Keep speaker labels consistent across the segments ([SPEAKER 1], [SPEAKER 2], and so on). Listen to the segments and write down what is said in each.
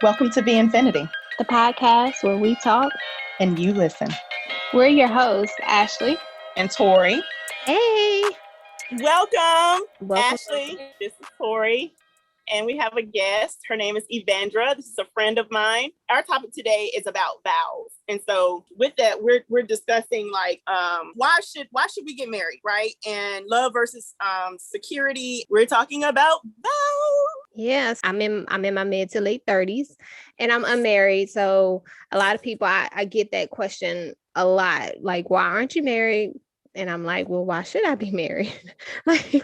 [SPEAKER 1] Welcome to VNfiniti,
[SPEAKER 2] the podcast where we talk
[SPEAKER 1] and you listen.
[SPEAKER 2] We're your hosts, Ashley
[SPEAKER 1] and Tori.
[SPEAKER 2] Hey,
[SPEAKER 3] Welcome,
[SPEAKER 2] welcome.
[SPEAKER 3] Ashley. This is Tori, and we have a guest. Her name is Evandra. This is a friend of mine. Our topic today is about vows, and so with that, we're discussing why should we get married, right? And love versus security. We're talking about vows.
[SPEAKER 2] Yes, I'm in my mid to late 30s, and I'm unmarried. So a lot of people, I get that question a lot, like, why aren't you married? And I'm like, well, why should I be married? Like,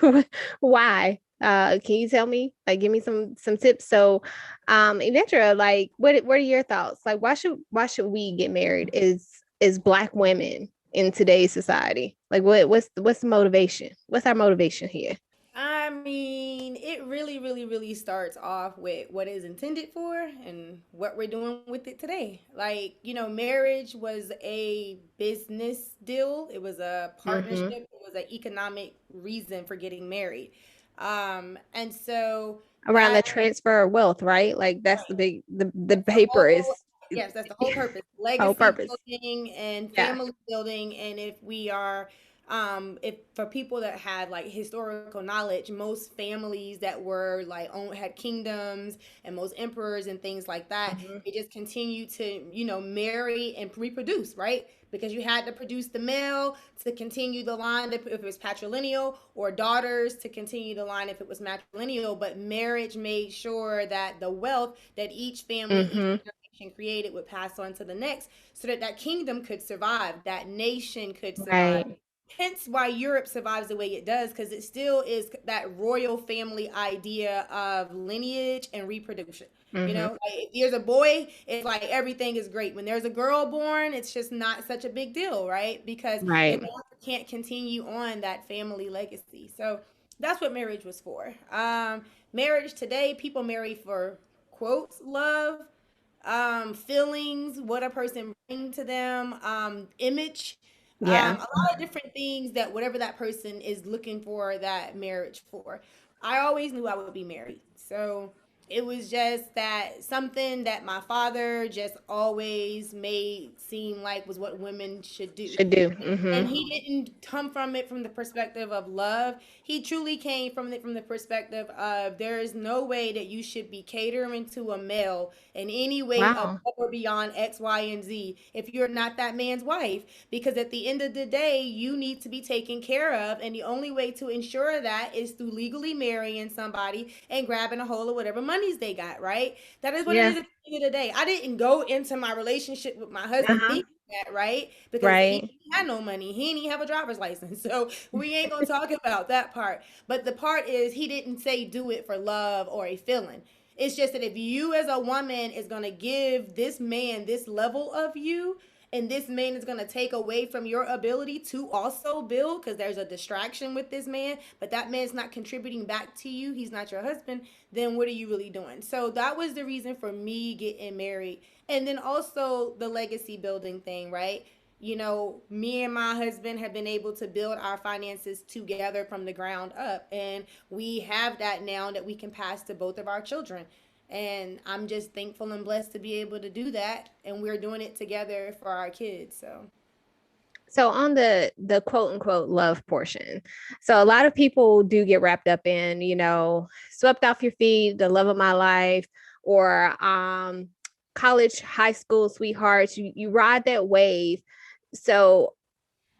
[SPEAKER 2] why? Can you tell me? Like, give me some tips. So, Evandra, like, what are your thoughts? Like, why should we get married? Is Black women in today's society? Like, what's the motivation? What's our motivation here?
[SPEAKER 4] I mean, it really starts off with what it's intended for and what we're doing with it today. Like, marriage was a business deal, it was a partnership, it was an economic reason for getting married. And so
[SPEAKER 2] Around the transfer of wealth, right? Like that's the big the paper is
[SPEAKER 4] yes, that's the whole purpose.
[SPEAKER 2] whole
[SPEAKER 4] Legacy
[SPEAKER 2] purpose.
[SPEAKER 4] building and family building. And if we are if for people that have like historical knowledge, most families that were like had kingdoms and most emperors and things like that, they just continue to marry and reproduce, right? Because you had to produce the male to continue the line if it was patrilineal, or daughters to continue the line if it was matrilineal. But marriage made sure that the wealth that each family, each generation created would pass on to the next, so that that kingdom could survive, that nation could survive.
[SPEAKER 2] Right.
[SPEAKER 4] Hence why Europe survives the way it does, because it still is that royal family idea of lineage and reproduction. Like if there's a boy, it's like everything is great. When there's a girl born, it's just not such a big deal, right? Because
[SPEAKER 2] Right.
[SPEAKER 4] it can't continue on that family legacy. So that's what marriage was for. Marriage today, people marry for quotes, love, feelings, what a person brings to them, image,
[SPEAKER 2] Yeah.
[SPEAKER 4] a lot of different things that whatever that person is looking for that marriage for. I always knew I would be married. So it was just that something that my father just always made seem like was what women should do.
[SPEAKER 2] Should do.
[SPEAKER 4] And he didn't come from it from the perspective of love. He truly came from it from the perspective of there is no way that you should be catering to a male in any way above
[SPEAKER 2] Wow.
[SPEAKER 4] or beyond X, Y, and Z if you're not that man's wife. Because at the end of the day, you need to be taken care of. And the only way to ensure that is through legally marrying somebody and grabbing a hold of whatever monies they got, right? That is what it is at the end of the day. I didn't go into my relationship with my husband thinking that, right? Because
[SPEAKER 2] Right.
[SPEAKER 4] he had no money. He didn't even have a driver's license. So we ain't gonna talk about that part. But the part is he didn't say do it for love or a feeling. It's just that if you as a woman is gonna give this man this level of you, and this man is going to take away from your ability to also build, because there's a distraction with this man, but that man's not contributing back to you, he's not your husband, then what are you really doing? So that was the reason for me getting married. And then also the legacy building thing, right? Me and my husband have been able to build our finances together from the ground up, and we have that now that we can pass to both of our children. And I'm just thankful and blessed to be able to do that, and we're doing it together for our kids.
[SPEAKER 2] So on the quote unquote love portion, so a lot of people do get wrapped up in, swept off your feet, the love of my life, or college, high school sweethearts. You ride that wave. So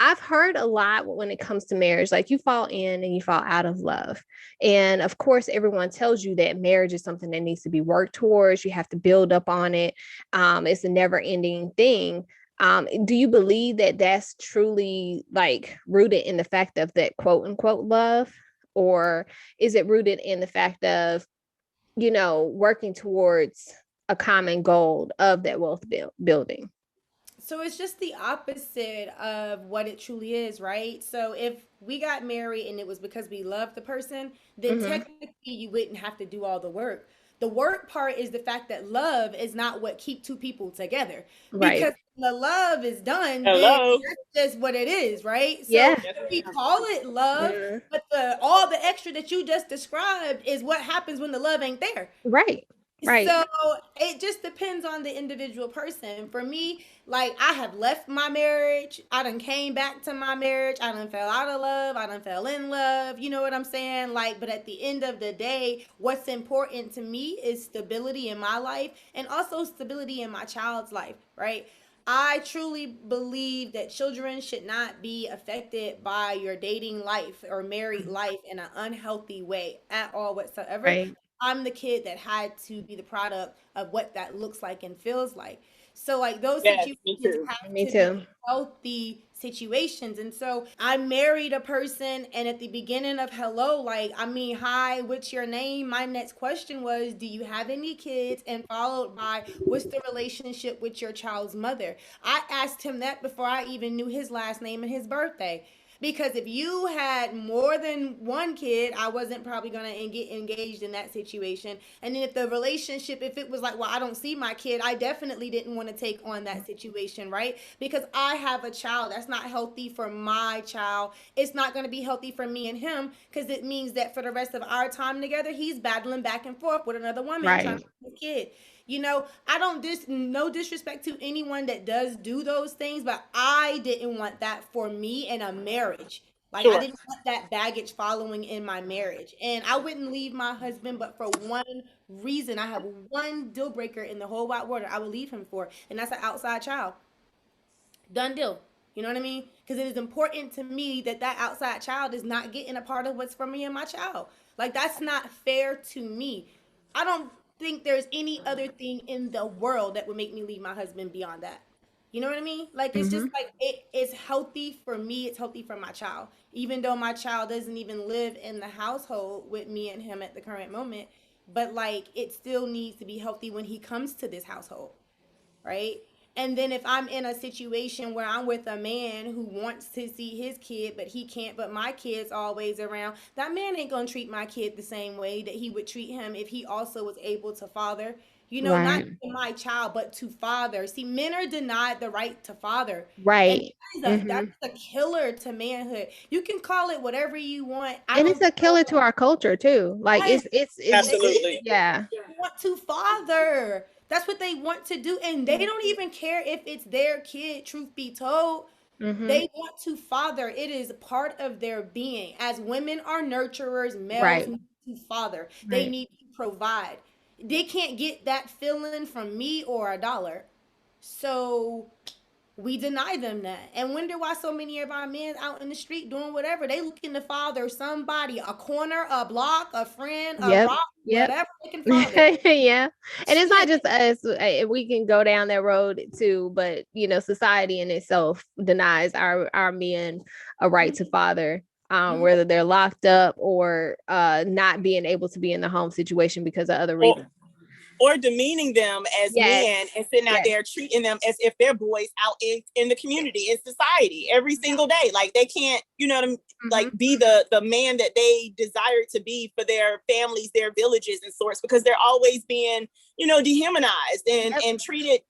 [SPEAKER 2] I've heard a lot when it comes to marriage, like you fall in and you fall out of love. And of course, everyone tells you that marriage is something that needs to be worked towards. You have to build up on it. It's a never ending thing. Do you believe that that's truly like rooted in the fact of that quote unquote love? Or is it rooted in the fact of, working towards a common goal of that wealth building?
[SPEAKER 4] So it's just the opposite of what it truly is, right? So if we got married and it was because we loved the person, then technically you wouldn't have to do all the work. The work part is the fact that love is not what keep two people together.
[SPEAKER 2] Right.
[SPEAKER 4] Because the love is done,
[SPEAKER 3] Hello.
[SPEAKER 4] then that's just what it is, right? So
[SPEAKER 2] Yeah.
[SPEAKER 4] we call it love, but all the extra that you just described is what happens when the love ain't there.
[SPEAKER 2] Right. Right.
[SPEAKER 4] So it just depends on the individual person. For me, like I have left my marriage. I done came back to my marriage. I done fell out of love. I done fell in love. You know what I'm saying? Like, but at the end of the day, what's important to me is stability in my life and also stability in my child's life, right? I truly believe that children should not be affected by your dating life or married life in an unhealthy way at all whatsoever.
[SPEAKER 2] Right.
[SPEAKER 4] I'm the kid that had to be the product of what that looks like and feels like. So like those
[SPEAKER 3] Yes, me
[SPEAKER 4] situations
[SPEAKER 3] too.
[SPEAKER 4] have
[SPEAKER 2] Me
[SPEAKER 4] to be
[SPEAKER 2] too.
[SPEAKER 4] healthy situations. And so I married a person and at the beginning of hello, like I mean, hi, what's your name? My next question was, do you have any kids? And followed by what's the relationship with your child's mother? I asked him that before I even knew his last name and his birthday. Because if you had more than one kid, I wasn't probably going to get engaged in that situation. And then if the relationship, if it was like, well, I don't see my kid, I definitely didn't want to take on that situation, right? Because I have a child that's not healthy for my child. It's not going to be healthy for me and him because it means that for the rest of our time together, he's battling back and forth with another woman trying to
[SPEAKER 2] Right.
[SPEAKER 4] have a kid. You know, I don't no disrespect to anyone that does do those things, but I didn't want that for me in a marriage. Like I
[SPEAKER 3] Sure.
[SPEAKER 4] didn't want that baggage following in my marriage. And I wouldn't leave my husband but for one reason. I have one deal breaker in the whole wide world I would leave him for, and that's an outside child. Done deal. You know what I mean? Because it is important to me that that outside child is not getting a part of what's for me and my child. Like that's not fair to me. I don't think there's any other thing in the world that would make me leave my husband beyond that. You know what I mean? Like it's just
[SPEAKER 2] Hmm.
[SPEAKER 4] like it's healthy for me. It's healthy for my child. Even though my child doesn't even live in the household with me and him at the current moment, but like it still needs to be healthy when he comes to this household, right? And then if I'm in a situation where I'm with a man who wants to see his kid, but he can't, but my kid's always around, that man ain't gonna treat my kid the same way that he would treat him if he also was able to father. You know, not
[SPEAKER 2] Right.
[SPEAKER 4] my child, but to father. See, men are denied the right to father. And
[SPEAKER 2] Right.
[SPEAKER 4] that's
[SPEAKER 2] Hmm.
[SPEAKER 4] a killer to manhood. You can call it whatever you want. I
[SPEAKER 2] And it's
[SPEAKER 4] don't
[SPEAKER 2] a killer to our culture too. Like
[SPEAKER 4] care.
[SPEAKER 3] Absolutely.
[SPEAKER 2] yeah.
[SPEAKER 4] Want to father. That's what they want to do. And they don't even care if it's their kid, truth be told.
[SPEAKER 2] Hmm.
[SPEAKER 4] They want to father. It is part of their being. As women are nurturers, males
[SPEAKER 2] Right.
[SPEAKER 4] need to father. They
[SPEAKER 2] Right.
[SPEAKER 4] need to provide. They can't get that feeling from me or a dollar. So we deny them that and wonder why so many of our men out in the street doing whatever. They looking to father somebody, a corner, a block, a friend, a
[SPEAKER 2] Yep.
[SPEAKER 4] rock,
[SPEAKER 2] Yep.
[SPEAKER 4] whatever they can father.
[SPEAKER 2] Yeah. And it's not just us. We can go down that road too, but society in itself denies our men a right to father,
[SPEAKER 4] Mhm.
[SPEAKER 2] whether they're locked up or not being able to be in the home situation because of other
[SPEAKER 3] Or
[SPEAKER 2] reasons.
[SPEAKER 3] or demeaning them as
[SPEAKER 2] Yes.
[SPEAKER 3] men and sitting out
[SPEAKER 2] Yes.
[SPEAKER 3] there treating them as if they're boys out in the community, in society, every single day. Like they can't, like
[SPEAKER 2] Hmm.
[SPEAKER 3] be the man that they desire to be for their families, their villages and sorts, because they're always being, dehumanized and
[SPEAKER 2] Yep.
[SPEAKER 3] and treated,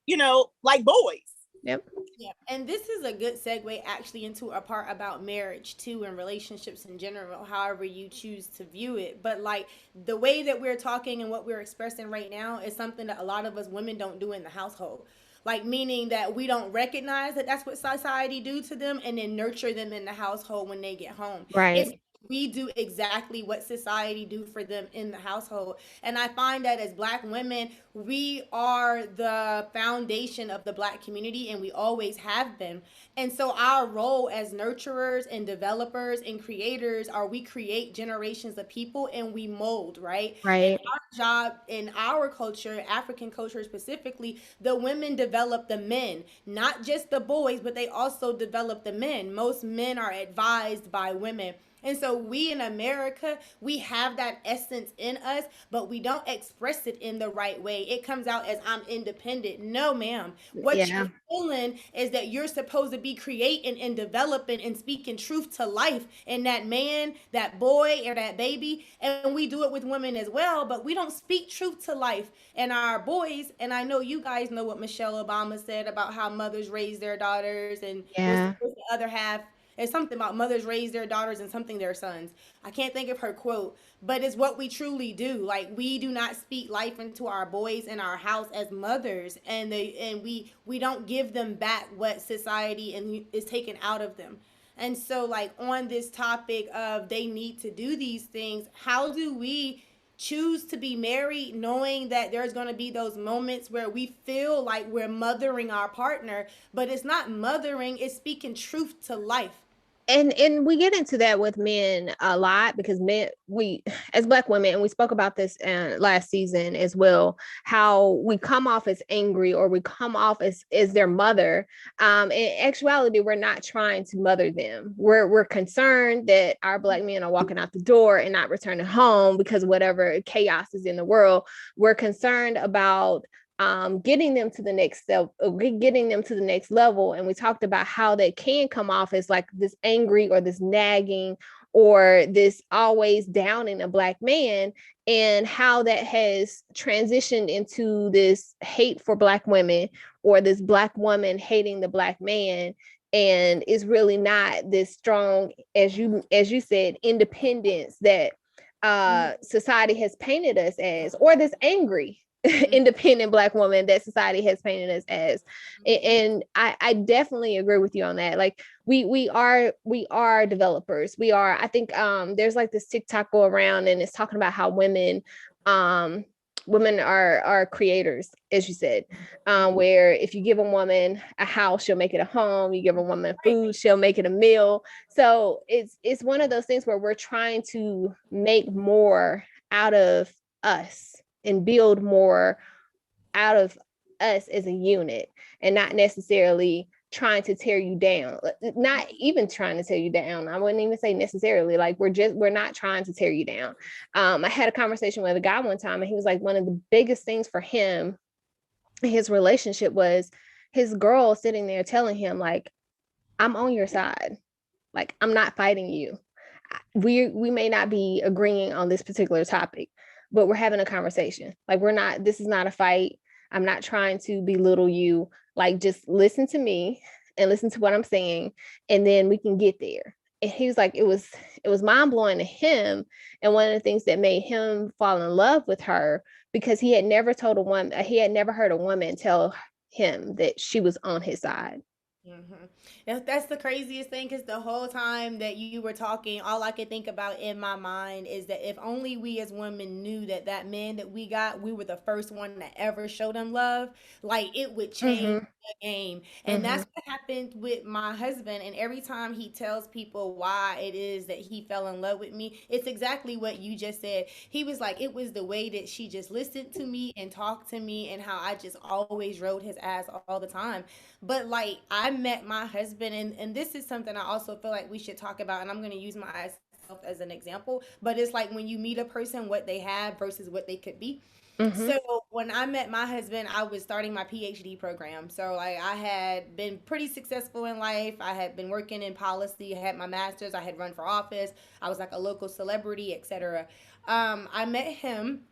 [SPEAKER 3] like boys.
[SPEAKER 2] Yep.
[SPEAKER 4] Yeah, and this is a good segue actually into a part about marriage too and relationships in general, however you choose to view it. But like the way that we're talking and what we're expressing right now is something that a lot of us women don't do in the household. Like meaning that we don't recognize that that's what society do to them and then nurture them in the household when they get home. It's
[SPEAKER 2] Right.
[SPEAKER 4] we do exactly what society do for them in the household. And I find that as black women, we are the foundation of the black community and we always have been. And so our role as nurturers and developers and creators are we create generations of people and we mold, right? And
[SPEAKER 2] Right.
[SPEAKER 4] our job in our culture, African culture specifically, the women develop the men, not just the boys, but they also develop the men. Most men are advised by women. And so we in America, we have that essence in us, but we don't express it in the right way. It comes out as I'm independent. No, ma'am. What you're
[SPEAKER 2] Yeah.
[SPEAKER 4] feeling is that you're supposed to be creating and developing and speaking truth to life in that man, that boy, or that baby. And we do it with women as well, but we don't speak truth to life. And our boys, and I know you guys know what Michelle Obama said about how mothers raise their daughters and what's
[SPEAKER 2] Yeah.
[SPEAKER 4] the other half. It's something about mothers raise their daughters and something their sons. I can't think of her quote, but it's what we truly do. Like, we do not speak life into our boys in our house as mothers, and we don't give them back what society and is taken out of them. And so, like, on this topic of they need to do these things, how do we choose to be married knowing that there's going to be those moments where we feel like we're mothering our partner, but it's not mothering, it's speaking truth to life.
[SPEAKER 2] And we get into that with men a lot, because men, we as Black women, and we spoke about this last season as well, how we come off as angry, or we come off as their mother. In actuality, we're not trying to mother them. We're concerned that our Black men are walking out the door and not returning home because whatever chaos is in the world. We're concerned about getting them to the next step, getting them to the next level. And we talked about how they can come off as like this angry or this nagging or this always downing a Black man, and how that has transitioned into this hate for Black women, or this Black woman hating the Black man, and is really not this strong, as you said, independence that society has painted us as, or this angry independent Black woman that society has painted us as. And I definitely agree with you on that. Like, we are developers. We are, I think there's like this TikTok go around, and it's talking about how women are creators, as you said, where if you give a woman a house, she'll make it a home. You give a woman food, she'll make it a meal. So it's one of those things where we're trying to make more out of us and build more out of us as a unit, and not necessarily trying to tear you down. Not even trying to tear you down. I wouldn't even say necessarily. Like, we're not trying to tear you down. I had a conversation with a guy one time, and he was like, one of the biggest things for him in his relationship was his girl sitting there telling him, like, I'm on your side. Like, I'm not fighting you. We may not be agreeing on this particular topic, but we're having a conversation. Like, this is not a fight. I'm not trying to belittle you. Like, just listen to me and listen to what I'm saying, and then we can get there. And he was like, it was mind blowing to him. And one of the things that made him fall in love with her, because he had never heard a woman tell him that she was on his side.
[SPEAKER 4] That's the craziest thing, because the whole time that you were talking, all I could think about in my mind is that if only we as women knew that that man that we got, we were the first one that ever showed him love, like, it would change the game. And that's what happened with my husband. And every time he tells people why it is that he fell in love with me, it's exactly what you just said. He was like, it was the way that she just listened to me and talked to me, and how I just always rode his ass all the time. But, like, I met my husband, and this is something I also feel like we should talk about, and I'm going to use myself as an example, but it's like when you meet a person, what they have versus what they could be. So when I met my husband, I was starting my PhD program. So, like, I had been pretty successful in life. I had been working in policy. I had my master's. I had run for office. I was like a local celebrity, etc. I met him.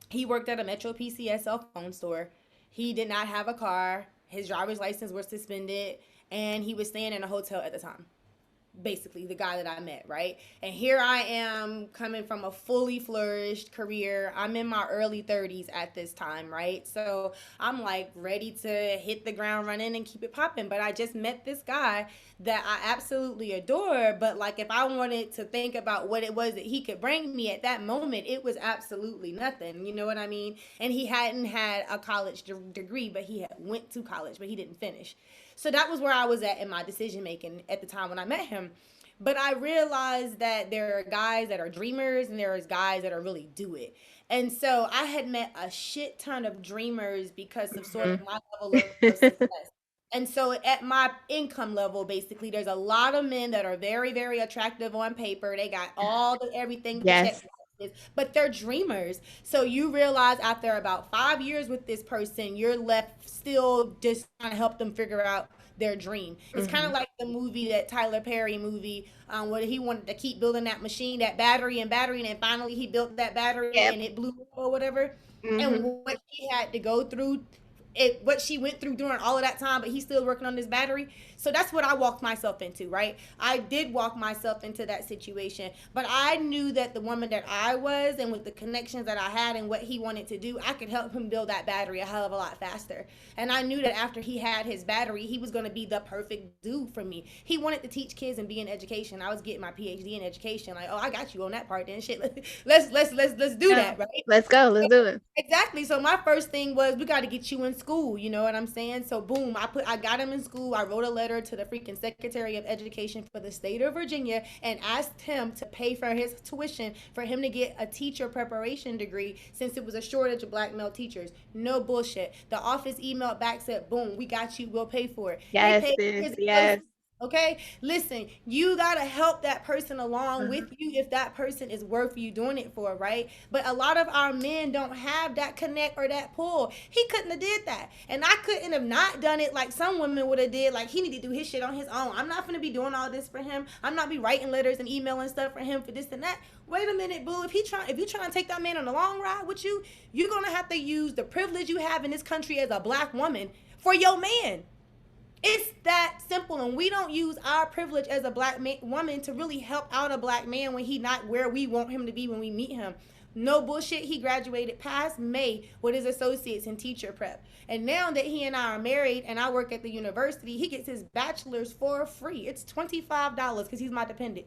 [SPEAKER 4] He worked at a Metro PCS cell phone store. He did not have a car. His driver's license was suspended, and he was staying in a hotel at the time. Basically, the guy that I met, right? And here I am, coming from a fully flourished career. I'm in my early 30s at this time, right? So I'm like ready to hit the ground running and keep it popping. But I just met this guy that I absolutely adore. But, like, if I wanted to think about what it was that he could bring me at that moment, it was absolutely nothing. You know what I mean? And he hadn't had a college degree, but he had went to college, but he didn't finish. So that was where I was at in my decision making at the time when I met him. But I realized that there are guys that are dreamers, and there's guys that are really do it. And so I had met a shit ton of dreamers because of sort of my level of success. And so at my income level, basically, there's a lot of men that are very, very attractive on paper. They got all the everything
[SPEAKER 2] Yes.
[SPEAKER 4] checked, but they're dreamers. So you realize after about 5 years with this person, you're left still just trying to help them figure out their dream. It's kind of like the movie, that Tyler Perry movie, where he wanted to keep building that machine, that battery, and finally he built that battery,
[SPEAKER 2] Yep.
[SPEAKER 4] and it blew up or whatever. And what he had to go through what she went through during all of that time, but he's still working on this battery. So that's what I walked myself into, right? I did walk myself into that situation, but I knew that the woman that I was, and with the connections that I had and what he wanted to do, I could help him build that battery a hell of a lot faster. And I knew that after he had his battery, he was going to be the perfect dude for me. He wanted to teach kids and be in education. I was getting my PhD in education. Like, oh, I got you on that part then. Shit, let's do that, right?
[SPEAKER 2] Let's go. Let's do it.
[SPEAKER 4] Exactly. So my first thing was, we got to get you in school. You know what I'm saying? So boom, I got him in school. I wrote a letter to the freaking Secretary of Education for the state of Virginia and asked him to pay for his tuition for him to get a teacher preparation degree, since it was a shortage of black male teachers. No bullshit. The office emailed back, said, boom, we got you. We'll pay for it.
[SPEAKER 2] Yes, yes.
[SPEAKER 4] Okay, listen, you gotta help that person along with you if that person is worth you doing it for, right? But a lot of our men don't have that connect or that pull. He couldn't have did that, and I couldn't have not done it like some women would have did. Like, he need to do his shit on his own. I'm not gonna be doing all this for him. I'm not be writing letters and emailing stuff for him for this and that. Wait a minute, boo. If you trying to take that man on a long ride with you, you're gonna have to use the privilege you have in this country as a black woman for your man. It's that simple, and we don't use our privilege as a black woman to really help out a black man when he's not where we want him to be when we meet him. No bullshit. He graduated past May with his associates in teacher prep, and now that he and I are married and I work at the university, he gets his bachelor's for free. It's $25 because he's my dependent.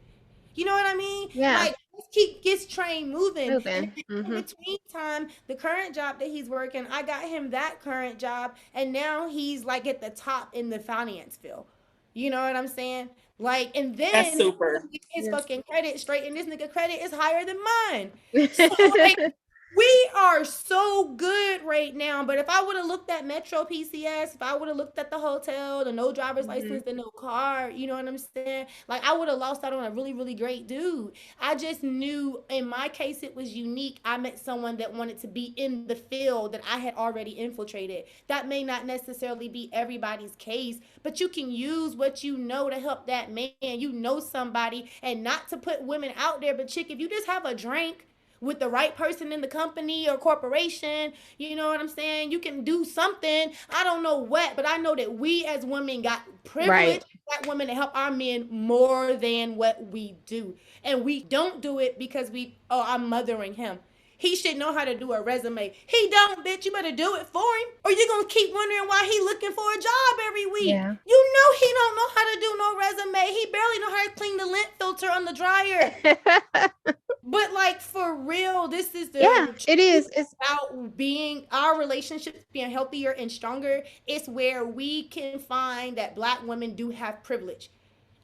[SPEAKER 4] You know what I mean?
[SPEAKER 2] Yeah.
[SPEAKER 4] Like, let's keep this train moving. And in
[SPEAKER 2] Mm-hmm.
[SPEAKER 4] between time, the current job that he's working, I got him that current job, and now he's like at the top in the finance field. You know what I'm saying? Like, and then
[SPEAKER 3] That's super.
[SPEAKER 4] his fucking credit straight, and this nigga credit is higher than mine. So like, we are so good right now. But if I would have looked at Metro PCS, if I would have looked at the hotel, the no driver's license, the no car, you know what I'm saying? Like, I would have lost out on a really, really great dude. I just knew in my case it was unique. I met someone that wanted to be in the field that I had already infiltrated. That may not necessarily be everybody's case, but you can use what you know to help that man. You know somebody, and not to put women out there, but chick, if you just have a drink with the right person in the company or corporation, you know what I'm saying? You can do something. I don't know what, but I know that we as women got privilege, black women, to help our men more than what we do. And we don't do it because I'm mothering him. He should know how to do a resume. He don't, bitch. You better do it for him, or you're going to keep wondering why he looking for a job every week.
[SPEAKER 2] Yeah.
[SPEAKER 4] You know he don't know how to do no resume. He barely know how to clean the lint filter on the dryer. But like, for real, this is
[SPEAKER 2] it is. It's
[SPEAKER 4] about being our relationships being healthier and stronger. It's where we can find that black women do have privilege.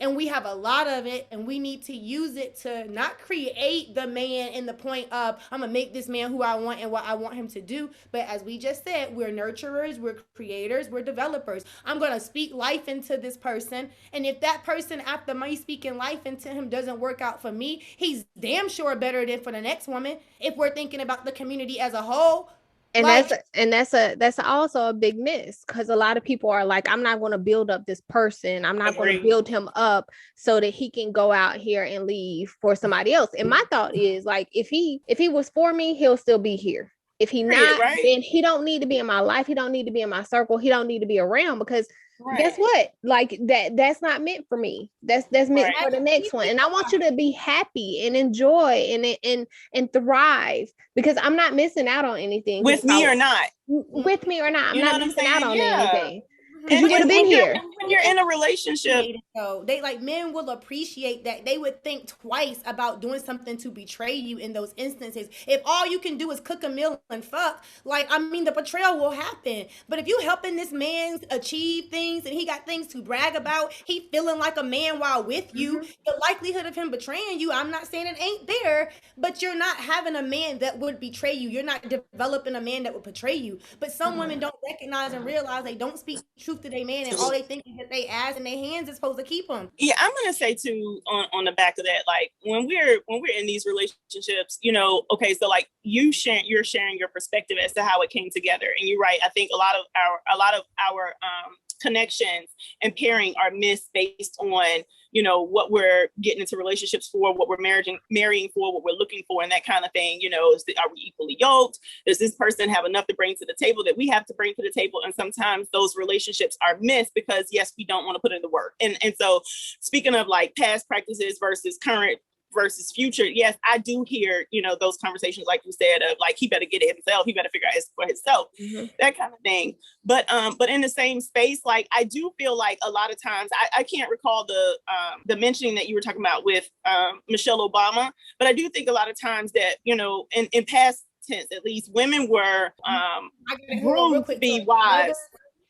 [SPEAKER 4] And we have a lot of it, and we need to use it to not create the man in the point of, I'm gonna make this man who I want and what I want him to do. But as we just said, we're nurturers, we're creators, we're developers. I'm gonna speak life into this person, and if that person, after me speaking life into him, doesn't work out for me, he's damn sure better than for the next woman. If we're thinking about the community as a whole.
[SPEAKER 2] And
[SPEAKER 4] like,
[SPEAKER 2] that's also a big miss, because a lot of people are like, I'm not going to build up this person. I'm not going to build him up so that he can go out here and leave for somebody else. And my thought is, like, if he was for me, he'll still be here. If he not, then he don't need to be in my life. He don't need to be in my circle. He don't need to be around, because guess what? Like, that's not meant for me. That's meant for the next one. And I want you to be happy and enjoy and thrive, because I'm not missing out on anything.
[SPEAKER 3] With me or not.
[SPEAKER 2] With me or not. I'm not missing out on anything.
[SPEAKER 4] Because
[SPEAKER 2] you would have been here.
[SPEAKER 3] When you're in a relationship.
[SPEAKER 4] So they, like, men will appreciate that. They would think twice about doing something to betray you in those instances. If all you can do is cook a meal and fuck, like, I mean, the betrayal will happen. But if you helping this man achieve things and he got things to brag about, he feeling like a man while with you, the likelihood of him betraying you, I'm not saying it ain't there, but you're not having a man that would betray you. You're not developing a man that would betray you. But some women don't recognize and realize they don't speak truth to their man, and all they think is that they ass and their hands is supposed to keep them.
[SPEAKER 3] Yeah, I'm gonna say too, on the back of that, like, when we're in these relationships, you know, okay, so like you're sharing your perspective as to how it came together, and you're right. I think a lot of our connections and pairing are missed based on, you know, what we're getting into relationships for, what we're marrying for, what we're looking for, and that kind of thing. You know, are we equally yoked? Does this person have enough to bring to the table that we have to bring to the table? And sometimes those relationships are missed because, yes, we don't want to put in the work. And so speaking of like past practices versus current versus future, yes, I do hear, you know, those conversations, like you said, of like, he better get it himself, he better figure out it for himself, that kind of thing. But in the same space, like, I do feel like a lot of times, I can't recall the mentioning that you were talking about with Michelle Obama, but I do think a lot of times that, you know, in past tense, at least, women were groomed to be wives.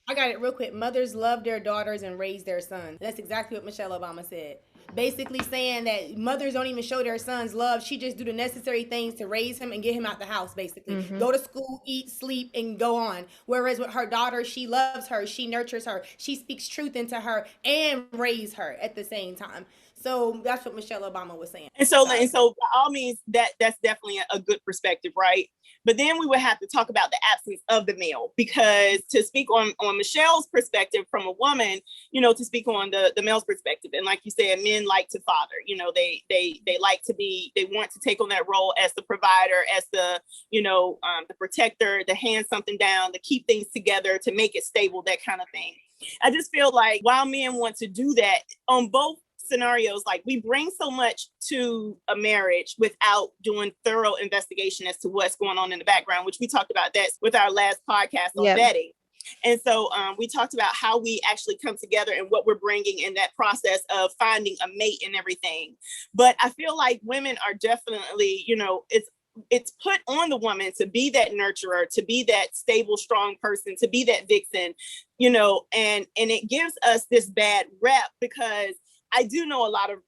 [SPEAKER 4] I got it real quick. Mothers love their daughters and raise their sons. That's exactly what Michelle Obama said. Basically saying that mothers don't even show their sons love. She just do the necessary things to raise him and get him out the house, basically. Go to school, eat, sleep, and go on. Whereas with her daughter, she loves her. She nurtures her. She speaks truth into her and raise her at the same time. So that's what Michelle Obama was saying.
[SPEAKER 3] And so by all means, that's definitely a good perspective, right? But then we would have to talk about the absence of the male, because to speak on Michelle's perspective from a woman, you know, to speak on the male's perspective. And like you said, men like to father, you know, they like to be, they want to take on that role as the provider, as the, you know, the protector, to hand something down, to keep things together, to make it stable, that kind of thing. I just feel like while men want to do that on both scenarios, like, we bring so much to a marriage without doing thorough investigation as to what's going on in the background, which we talked about that with our last podcast on vetting. And so we talked about how we actually come together and what we're bringing in that process of finding a mate and everything. But I feel like women are definitely, you know, it's put on the woman to be that nurturer, to be that stable, strong person, to be that vixen, you know, and it gives us this bad rep, because I do know a lot of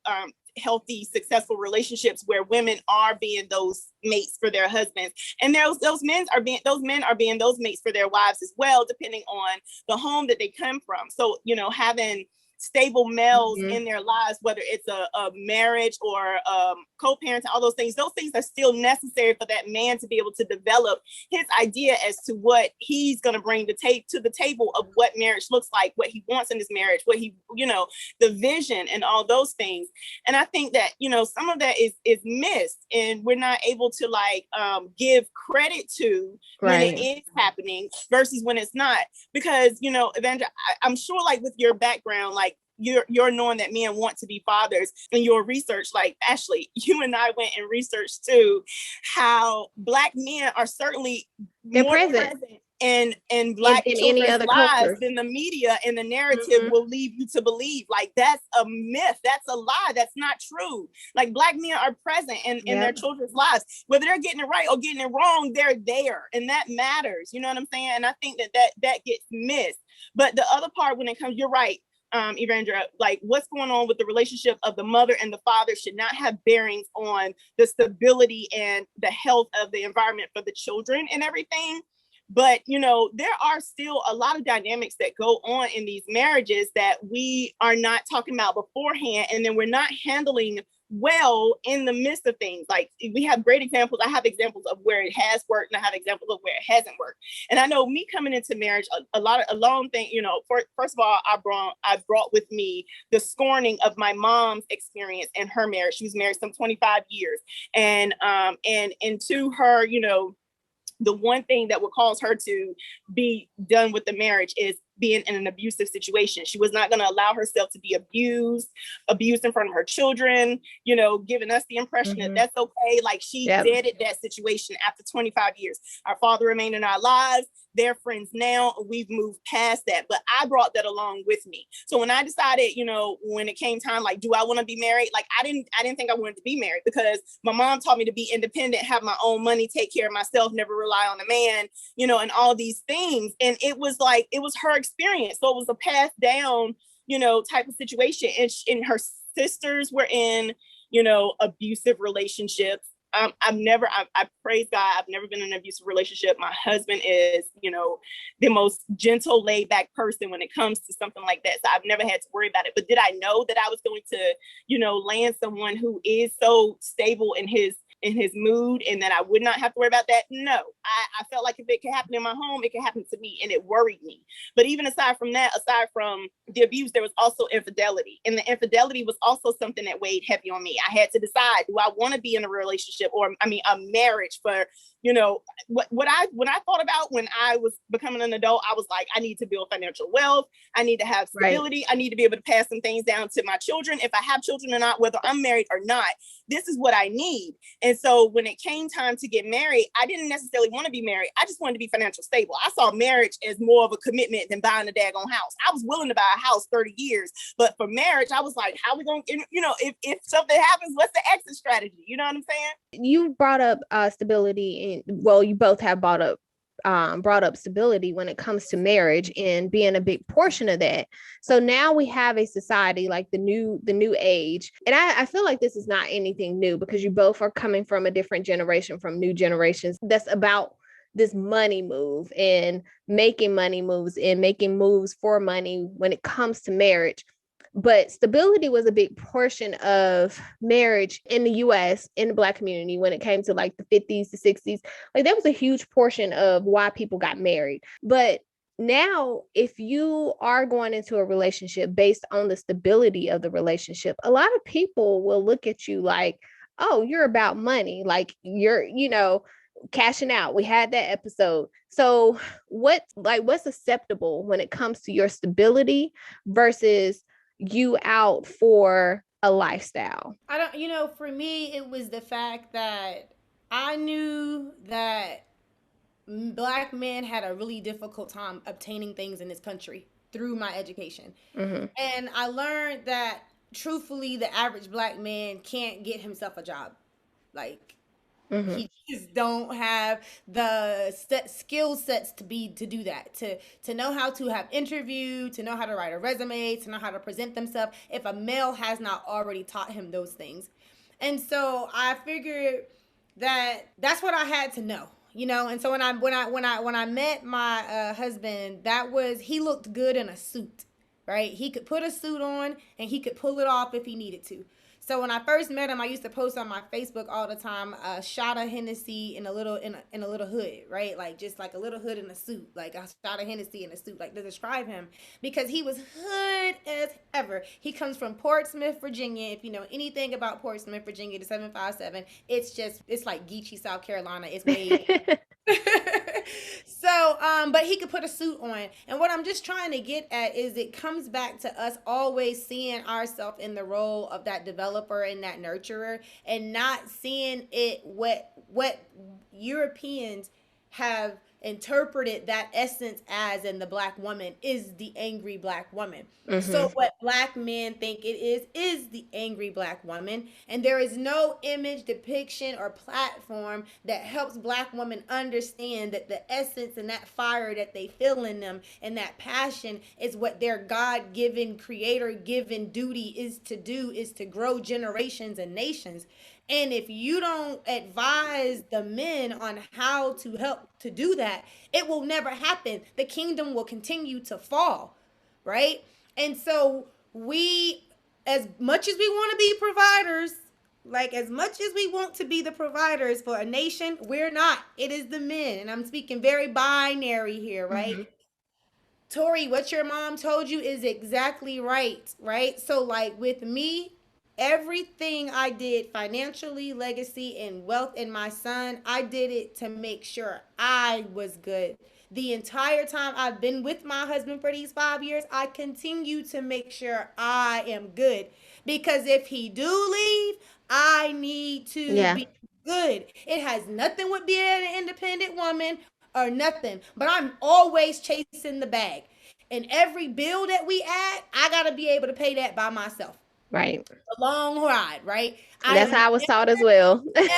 [SPEAKER 3] healthy, successful relationships where women are being those mates for their husbands, and those men are being those mates for their wives as well, depending on the home that they come from. So, you know, having stable males in their lives, whether it's a marriage or co-parenting, all those things are still necessary for that man to be able to develop his idea as to what he's going to bring to the table of what marriage looks like, what he wants in his marriage, what he, you know, the vision and all those things. And I think that, you know, some of that is missed, and we're not able to like give credit to when it is happening versus when it's not. Because, you know, Evandra, I'm sure, like, with your background, like, you're knowing that men want to be fathers, and your research, like Ashley, you and I went and researched too, how Black men are certainly more present in Black children's lives than the media and the narrative will lead you to believe. Like, that's a myth. That's a lie. That's not true. Like, Black men are present in their children's lives. Whether they're getting it right or getting it wrong, they're there. And that matters. You know what I'm saying? And I think that gets missed. But the other part, when it comes, you're right, Evandra, like, what's going on with the relationship of the mother and the father should not have bearings on the stability and the health of the environment for the children and everything. But, you know, there are still a lot of dynamics that go on in these marriages that we are not talking about beforehand, and then we're not handling well in the midst of things. Like, we have great examples. I have examples of where it has worked, and I have examples of where it hasn't worked. And I know me coming into marriage, a long thing, you know, first of all, I brought with me the scorning of my mom's experience in her marriage. She was married some 25 years. And to her, you know, the one thing that would cause her to be done with the marriage is being in an abusive situation. She was not going to allow herself to be abused in front of her children, you know, giving us the impression that that's okay. Like, she deaded that situation after 25 years. Our father remained in our lives. They're friends now. We've moved past that. But I brought that along with me. So when I decided, you know, when it came time, like, do I want to be married? Like, I didn't think I wanted to be married, because my mom taught me to be independent, have my own money, take care of myself, never rely on a man, you know, and all these things. And it was like, it was her experience. So it was a passed down, you know, type of situation. And her sisters were in, you know, abusive relationships. I praise God, I've never been in an abusive relationship. My husband is, you know, the most gentle, laid back person when it comes to something like that. So I've never had to worry about it. But did I know that I was going to, you know, land someone who is so stable in his in his mood and that I would not have to worry about that. No, I felt like if it could happen in my home, it could happen to me, and it worried me. But even aside from that, aside from the abuse, there was also infidelity, and the infidelity was also something that weighed heavy on me. I had to decide, do I want to be in a relationship, or a marriage for, when I thought about when I was becoming an adult, I was like, I need to build financial wealth. I need to have stability. Right. I need to be able to pass some things down to my children, if I have children or not, whether I'm married or not. This is what I need. And so when it came time to get married, I didn't necessarily want to be married. I just wanted to be financially stable. I saw marriage as more of a commitment than buying a daggone house. I was willing to buy a house 30 years, but for marriage, I was like, how are we going to, if something happens, what's the exit strategy? You know what I'm saying?
[SPEAKER 2] You brought up stability, you both have brought up stability when it comes to marriage and being a big portion of that. So now we have a society like the new age. And I feel like this is not anything new, because you both are coming from a different generation, from new generations, that's about this money move and making money moves and making moves for money when it comes to marriage. But stability was a big portion of marriage in the US, in the Black community, when it came to like the 50s, the 60s. Like that was a huge portion of why people got married. But now, if you are going into a relationship based on the stability of the relationship, a lot of people will look at you like, oh, you're about money. Like you're, cashing out. We had that episode. So what's acceptable when it comes to your stability versus you out for a lifestyle?
[SPEAKER 4] For me, it was the fact that I knew that Black men had a really difficult time obtaining things in this country through my education. Mm-hmm. And I learned that truthfully, the average Black man can't get himself a job. Like, mm-hmm. He just don't have the skill sets to do that, to know how to have interview, to know how to write a resume, to know how to present themselves, if a male has not already taught him those things. And so I figured that that's what I had to know, And so when I met my husband, he looked good in a suit, right? He could put a suit on and he could pull it off if he needed to. So when I first met him, I used to post on my Facebook all the time a shot of Hennessy in a little hood, right? Like just like a little hood in a suit, like a shot of Hennessy in a suit, like to describe him, because he was hood as ever. He comes from Portsmouth, Virginia. If you know anything about Portsmouth, Virginia, the 757, it's like Geechee, South Carolina. It's made. So, but he could put a suit on. And what I'm just trying to get at is it comes back to us always seeing ourselves in the role of that developer and that nurturer, and not seeing it what Europeans have interpreted that essence as, in the Black woman is the angry Black woman. Mm-hmm. So what Black men think it is the angry Black woman, and there is no image, depiction, or platform that helps Black women understand that the essence and that fire that they feel in them and that passion is what their God-given, creator-given duty is to do, is to grow generations and nations. And if you don't advise the men on how to help to do that, it will never happen. The kingdom will continue to fall, right? And so we, as much as we want to be providers, like as much as we want to be the providers for a nation, we're not. It is the men. And I'm speaking very binary here, right? Mm-hmm. Tori, what your mom told you is exactly right, right? So like with me, everything I did financially, legacy, and wealth in my son, I did it to make sure I was good. The entire time I've been with my husband for these 5 years, I continue to make sure I am good. Because if he do leave, I need to be good. It has nothing with being an independent woman or nothing. But I'm always chasing the bag. And every bill that we add, I got to be able to pay that by myself.
[SPEAKER 2] Right.
[SPEAKER 4] A long ride, right?
[SPEAKER 2] That's how I was taught as well.
[SPEAKER 4] That's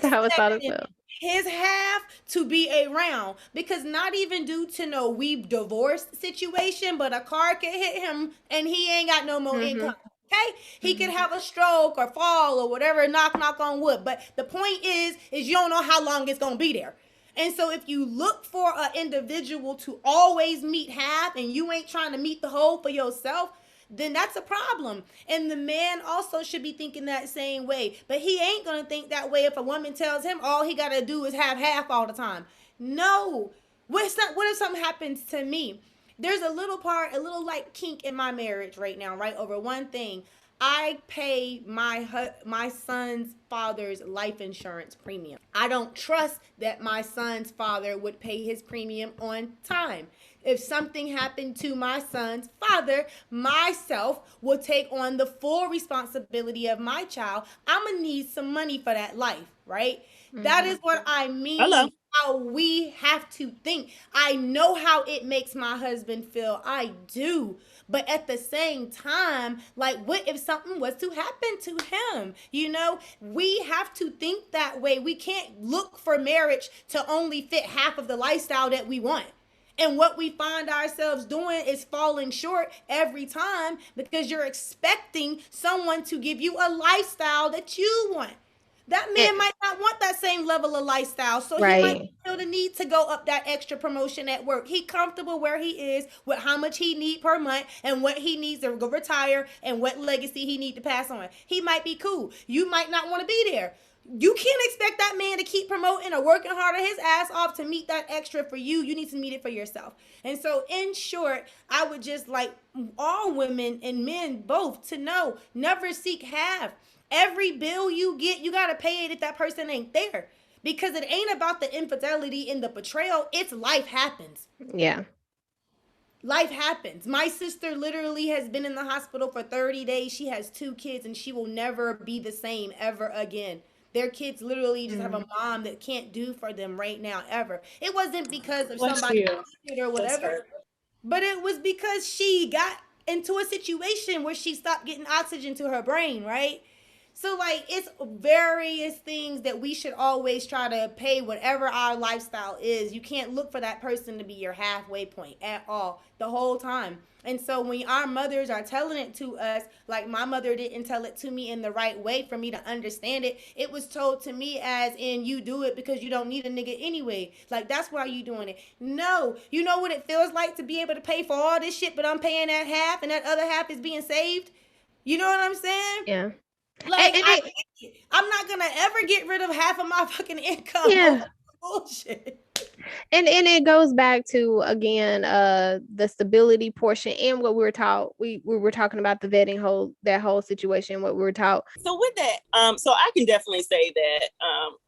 [SPEAKER 4] how I was taught as well. His half to be around, because not even due to no we divorced situation, but a car could hit him and he ain't got no more income. Okay, he could have a stroke or fall or whatever. Knock on wood. But the point is you don't know how long it's gonna be there. And so if you look for an individual to always meet half and you ain't trying to meet the whole for yourself, then that's a problem. And the man also should be thinking that same way. But he ain't going to think that way if a woman tells him all he got to do is have half all the time. No. What if something happens to me? There's a little like kink in my marriage right now, right? Over one thing. I pay my son's father's life insurance premium. I don't trust that my son's father would pay his premium on time. If something happened to my son's father, myself will take on the full responsibility of my child. I'm going to need some money for that life, right? Mm-hmm. That is what I mean.
[SPEAKER 3] Hello.
[SPEAKER 4] How we have to think. I know how it makes my husband feel. I do. But at the same time, like, what if something was to happen to him? You know, we have to think that way. We can't look for marriage to only fit half of the lifestyle that we want. And what we find ourselves doing is falling short every time because you're expecting someone to give you a lifestyle that you want. That man might not want that same level of lifestyle. So he might feel the need to go up that extra promotion at work. He comfortable where he is with how much he need per month and what he needs to go retire and what legacy he need to pass on. He might be cool. You might not want to be there. You can't expect that man to keep promoting or working harder his ass off to meet that extra for you. You need to meet it for yourself. And so in short, I would just like all women and men both to know, never seek half. Every bill you get, you got to pay it if that person ain't there. Because it ain't about the infidelity and the betrayal. It's life happens.
[SPEAKER 2] Yeah.
[SPEAKER 4] Life happens. My sister literally has been in the hospital for 30 days. She has 2 kids and she will never be the same ever again. Their kids literally just have a mom that can't do for them right now ever. It wasn't because of somebody or whatever. But it was because she got into a situation where she stopped getting oxygen to her brain, right? So, like, it's various things that we should always try to pay whatever our lifestyle is. You can't look for that person to be your halfway point at all the whole time. And so when our mothers are telling it to us, like my mother didn't tell it to me in the right way for me to understand it. It was told to me as in you do it because you don't need a nigga anyway. Like, that's why you doing it. No, you know what it feels like to be able to pay for all this shit, but I'm paying that half and that other half is being saved. You know what I'm saying?
[SPEAKER 2] Yeah.
[SPEAKER 4] Like, I'm not going to ever get rid of half of my fucking income.
[SPEAKER 2] Yeah.
[SPEAKER 4] Bullshit.
[SPEAKER 2] And it goes back to, again, the stability portion and what we were taught. We were talking about the vetting that whole situation, what we were taught.
[SPEAKER 3] So with that, so I can definitely say that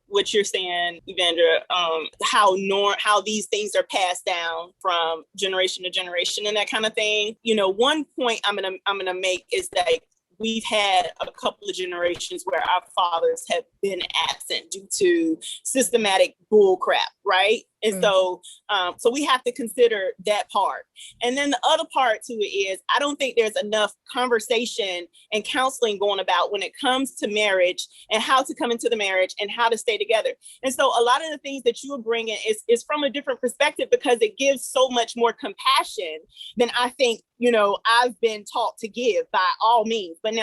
[SPEAKER 3] what you're saying, Evandra, how these things are passed down from generation to generation and that kind of thing. You know, one point I'm gonna make is that we've had a couple of generations where our fathers have been absent due to systematic bull crap, right? And so we have to consider that part. And then the other part to it is, I don't think there's enough conversation and counseling going about when it comes to marriage and how to come into the marriage and how to stay together. And so a lot of the things that you are bringing is from a different perspective because it gives so much more compassion than I think, you know, I've been taught to give by all means. But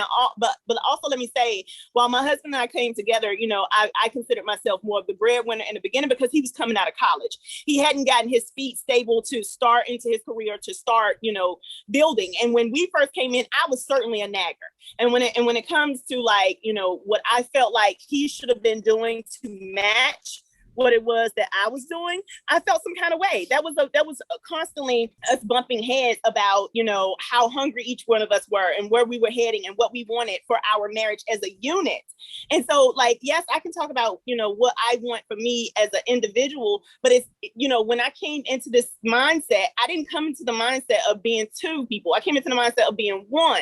[SPEAKER 3] also let me say, while my husband and I came together, you know, I considered myself more of the breadwinner in the beginning because he was coming out of college. He hadn't gotten his feet stable to start into his career, to start, you know, building. And when we first came in, I was certainly a nagger. And when it comes to, like, you know, what I felt like he should have been doing to match what it was that I was doing, I felt some kind of way. That was constantly us bumping heads about, you know, how hungry each one of us were and where we were heading and what we wanted for our marriage as a unit. And so, like, yes, I can talk about, you know, what I want for me as an individual, but it's, you know, when I came into this mindset, I didn't come into the mindset of being 2 people. I came into the mindset of being 1.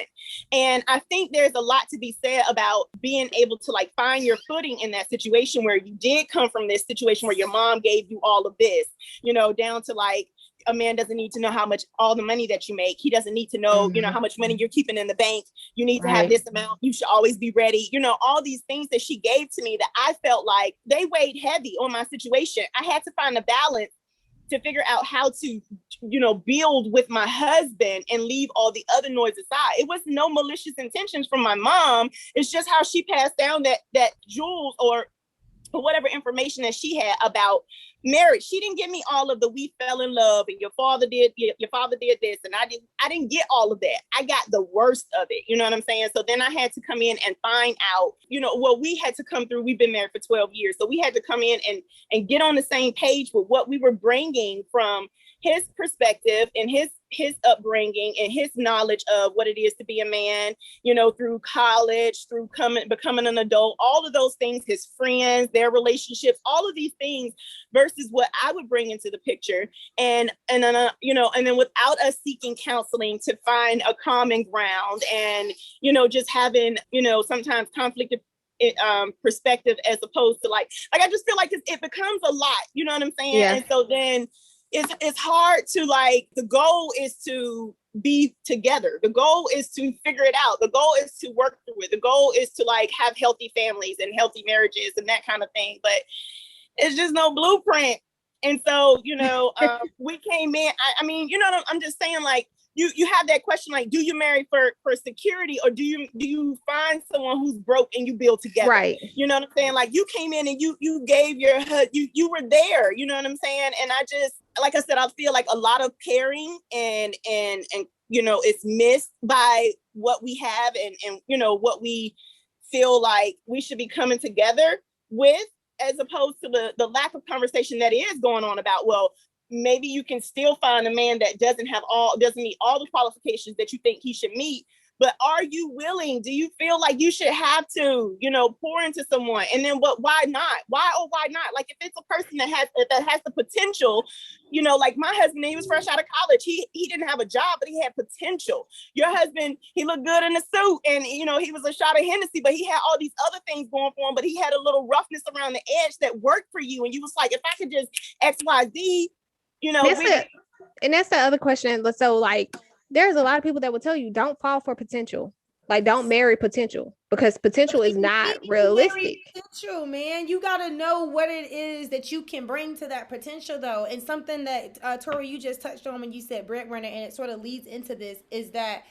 [SPEAKER 3] And I think there's a lot to be said about being able to, like, find your footing in that situation where you did come from this situation where your mom gave you all of this, you know, down to, like, a man doesn't need to know how much, all the money that you make. He doesn't need to know, you know, how much money you're keeping in the bank. You need to have this amount. You should always be ready. You know, all these things that she gave to me that I felt like they weighed heavy on my situation. I had to find a balance to figure out how to, you know, build with my husband and leave all the other noise aside. It was no malicious intentions from my mom. It's just how she passed down that jewels or whatever information that she had about marriage. She didn't give me all of the we fell in love and your father did this and I didn't get all of that. I got the worst of it. You know what I'm saying? So then I had to come in and find out, we had to come through. We've been married for 12 years. So we had to come in and get on the same page with what we were bringing from his perspective and his upbringing and his knowledge of what it is to be a man, through college, through becoming an adult, all of those things, his friends, their relationships, all of these things versus what I would bring into the picture. And then without us seeking counseling to find a common ground and, just having, sometimes conflict perspective as opposed to like I just feel like it becomes a lot, you know what I'm saying?
[SPEAKER 2] Yeah.
[SPEAKER 3] And so then it's hard to the goal is to be together. The goal is to figure it out. The goal is to work through it. The goal is to have healthy families and healthy marriages and that kind of thing. But it's just no blueprint. And so, we came in, I'm just saying you have that question, do you marry for security or do you find someone who's broke and you build together?
[SPEAKER 2] Right.
[SPEAKER 3] You know what I'm saying? You came in and you gave your you were there, you know what I'm saying? And I just, like I said, I feel like a lot of pairing and it's missed by what we have and what we feel like we should be coming together with, as opposed to the lack of conversation that is going on about, well, maybe you can still find a man that doesn't meet all the qualifications that you think he should meet. But are you willing? Do you feel like you should have to, pour into someone? And then why not? Why not? If it's a person that has the potential, my husband, he was fresh out of college. He didn't have a job, but he had potential. Your husband, he looked good in a suit and, he was a shot of Hennessy, but he had all these other things going for him, but he had a little roughness around the edge that worked for you. And you was like, if I could just X, Y, Z,
[SPEAKER 2] and that's the other question. So there's a lot of people that will tell you don't fall for potential. Don't marry potential because potential is not realistic.
[SPEAKER 4] Potential, man. You got to know what it is that you can bring to that potential, though. And something that, Tori, you just touched on when you said breadwinner, and it sort of leads into this, is that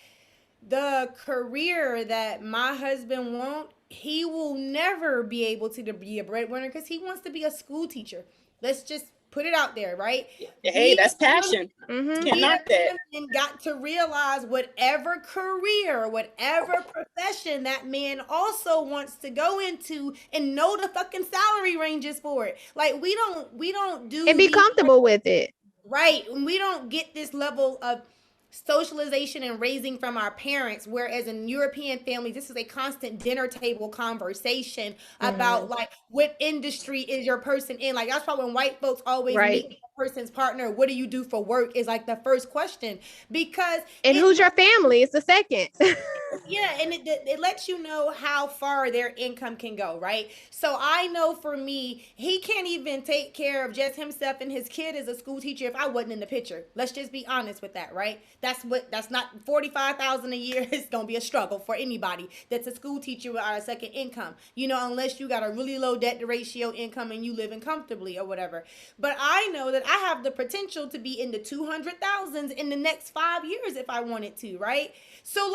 [SPEAKER 4] the career that my husband wants, he will never be able to be a breadwinner because he wants to be a school teacher. Let's just put it out there, right?
[SPEAKER 3] Hey, that's passion.
[SPEAKER 2] Mm-hmm.
[SPEAKER 4] And got to realize whatever career, whatever profession that man also wants to go into, and know the fucking salary ranges for it. We don't do
[SPEAKER 2] and be comfortable with it,
[SPEAKER 4] right? We don't get this level of socialization and raising from our parents, whereas in European families, this is a constant dinner table conversation about what industry is your person in. That's why when white folks always meet a person's partner, what do you do for work, is the first question, because
[SPEAKER 2] who's your family is the second.
[SPEAKER 4] Yeah, and it lets you know how far their income can go, right? So I know for me, he can't even take care of just himself and his kid as a school teacher if I wasn't in the picture. Let's just be honest with that, right? That's not $45,000 a year. It's gonna be a struggle for anybody that's a school teacher without a second income, unless you got a really low debt to ratio income and you living comfortably or whatever. But I know that I have the potential to be in the 200,000s in the next 5 years if I wanted to, right? So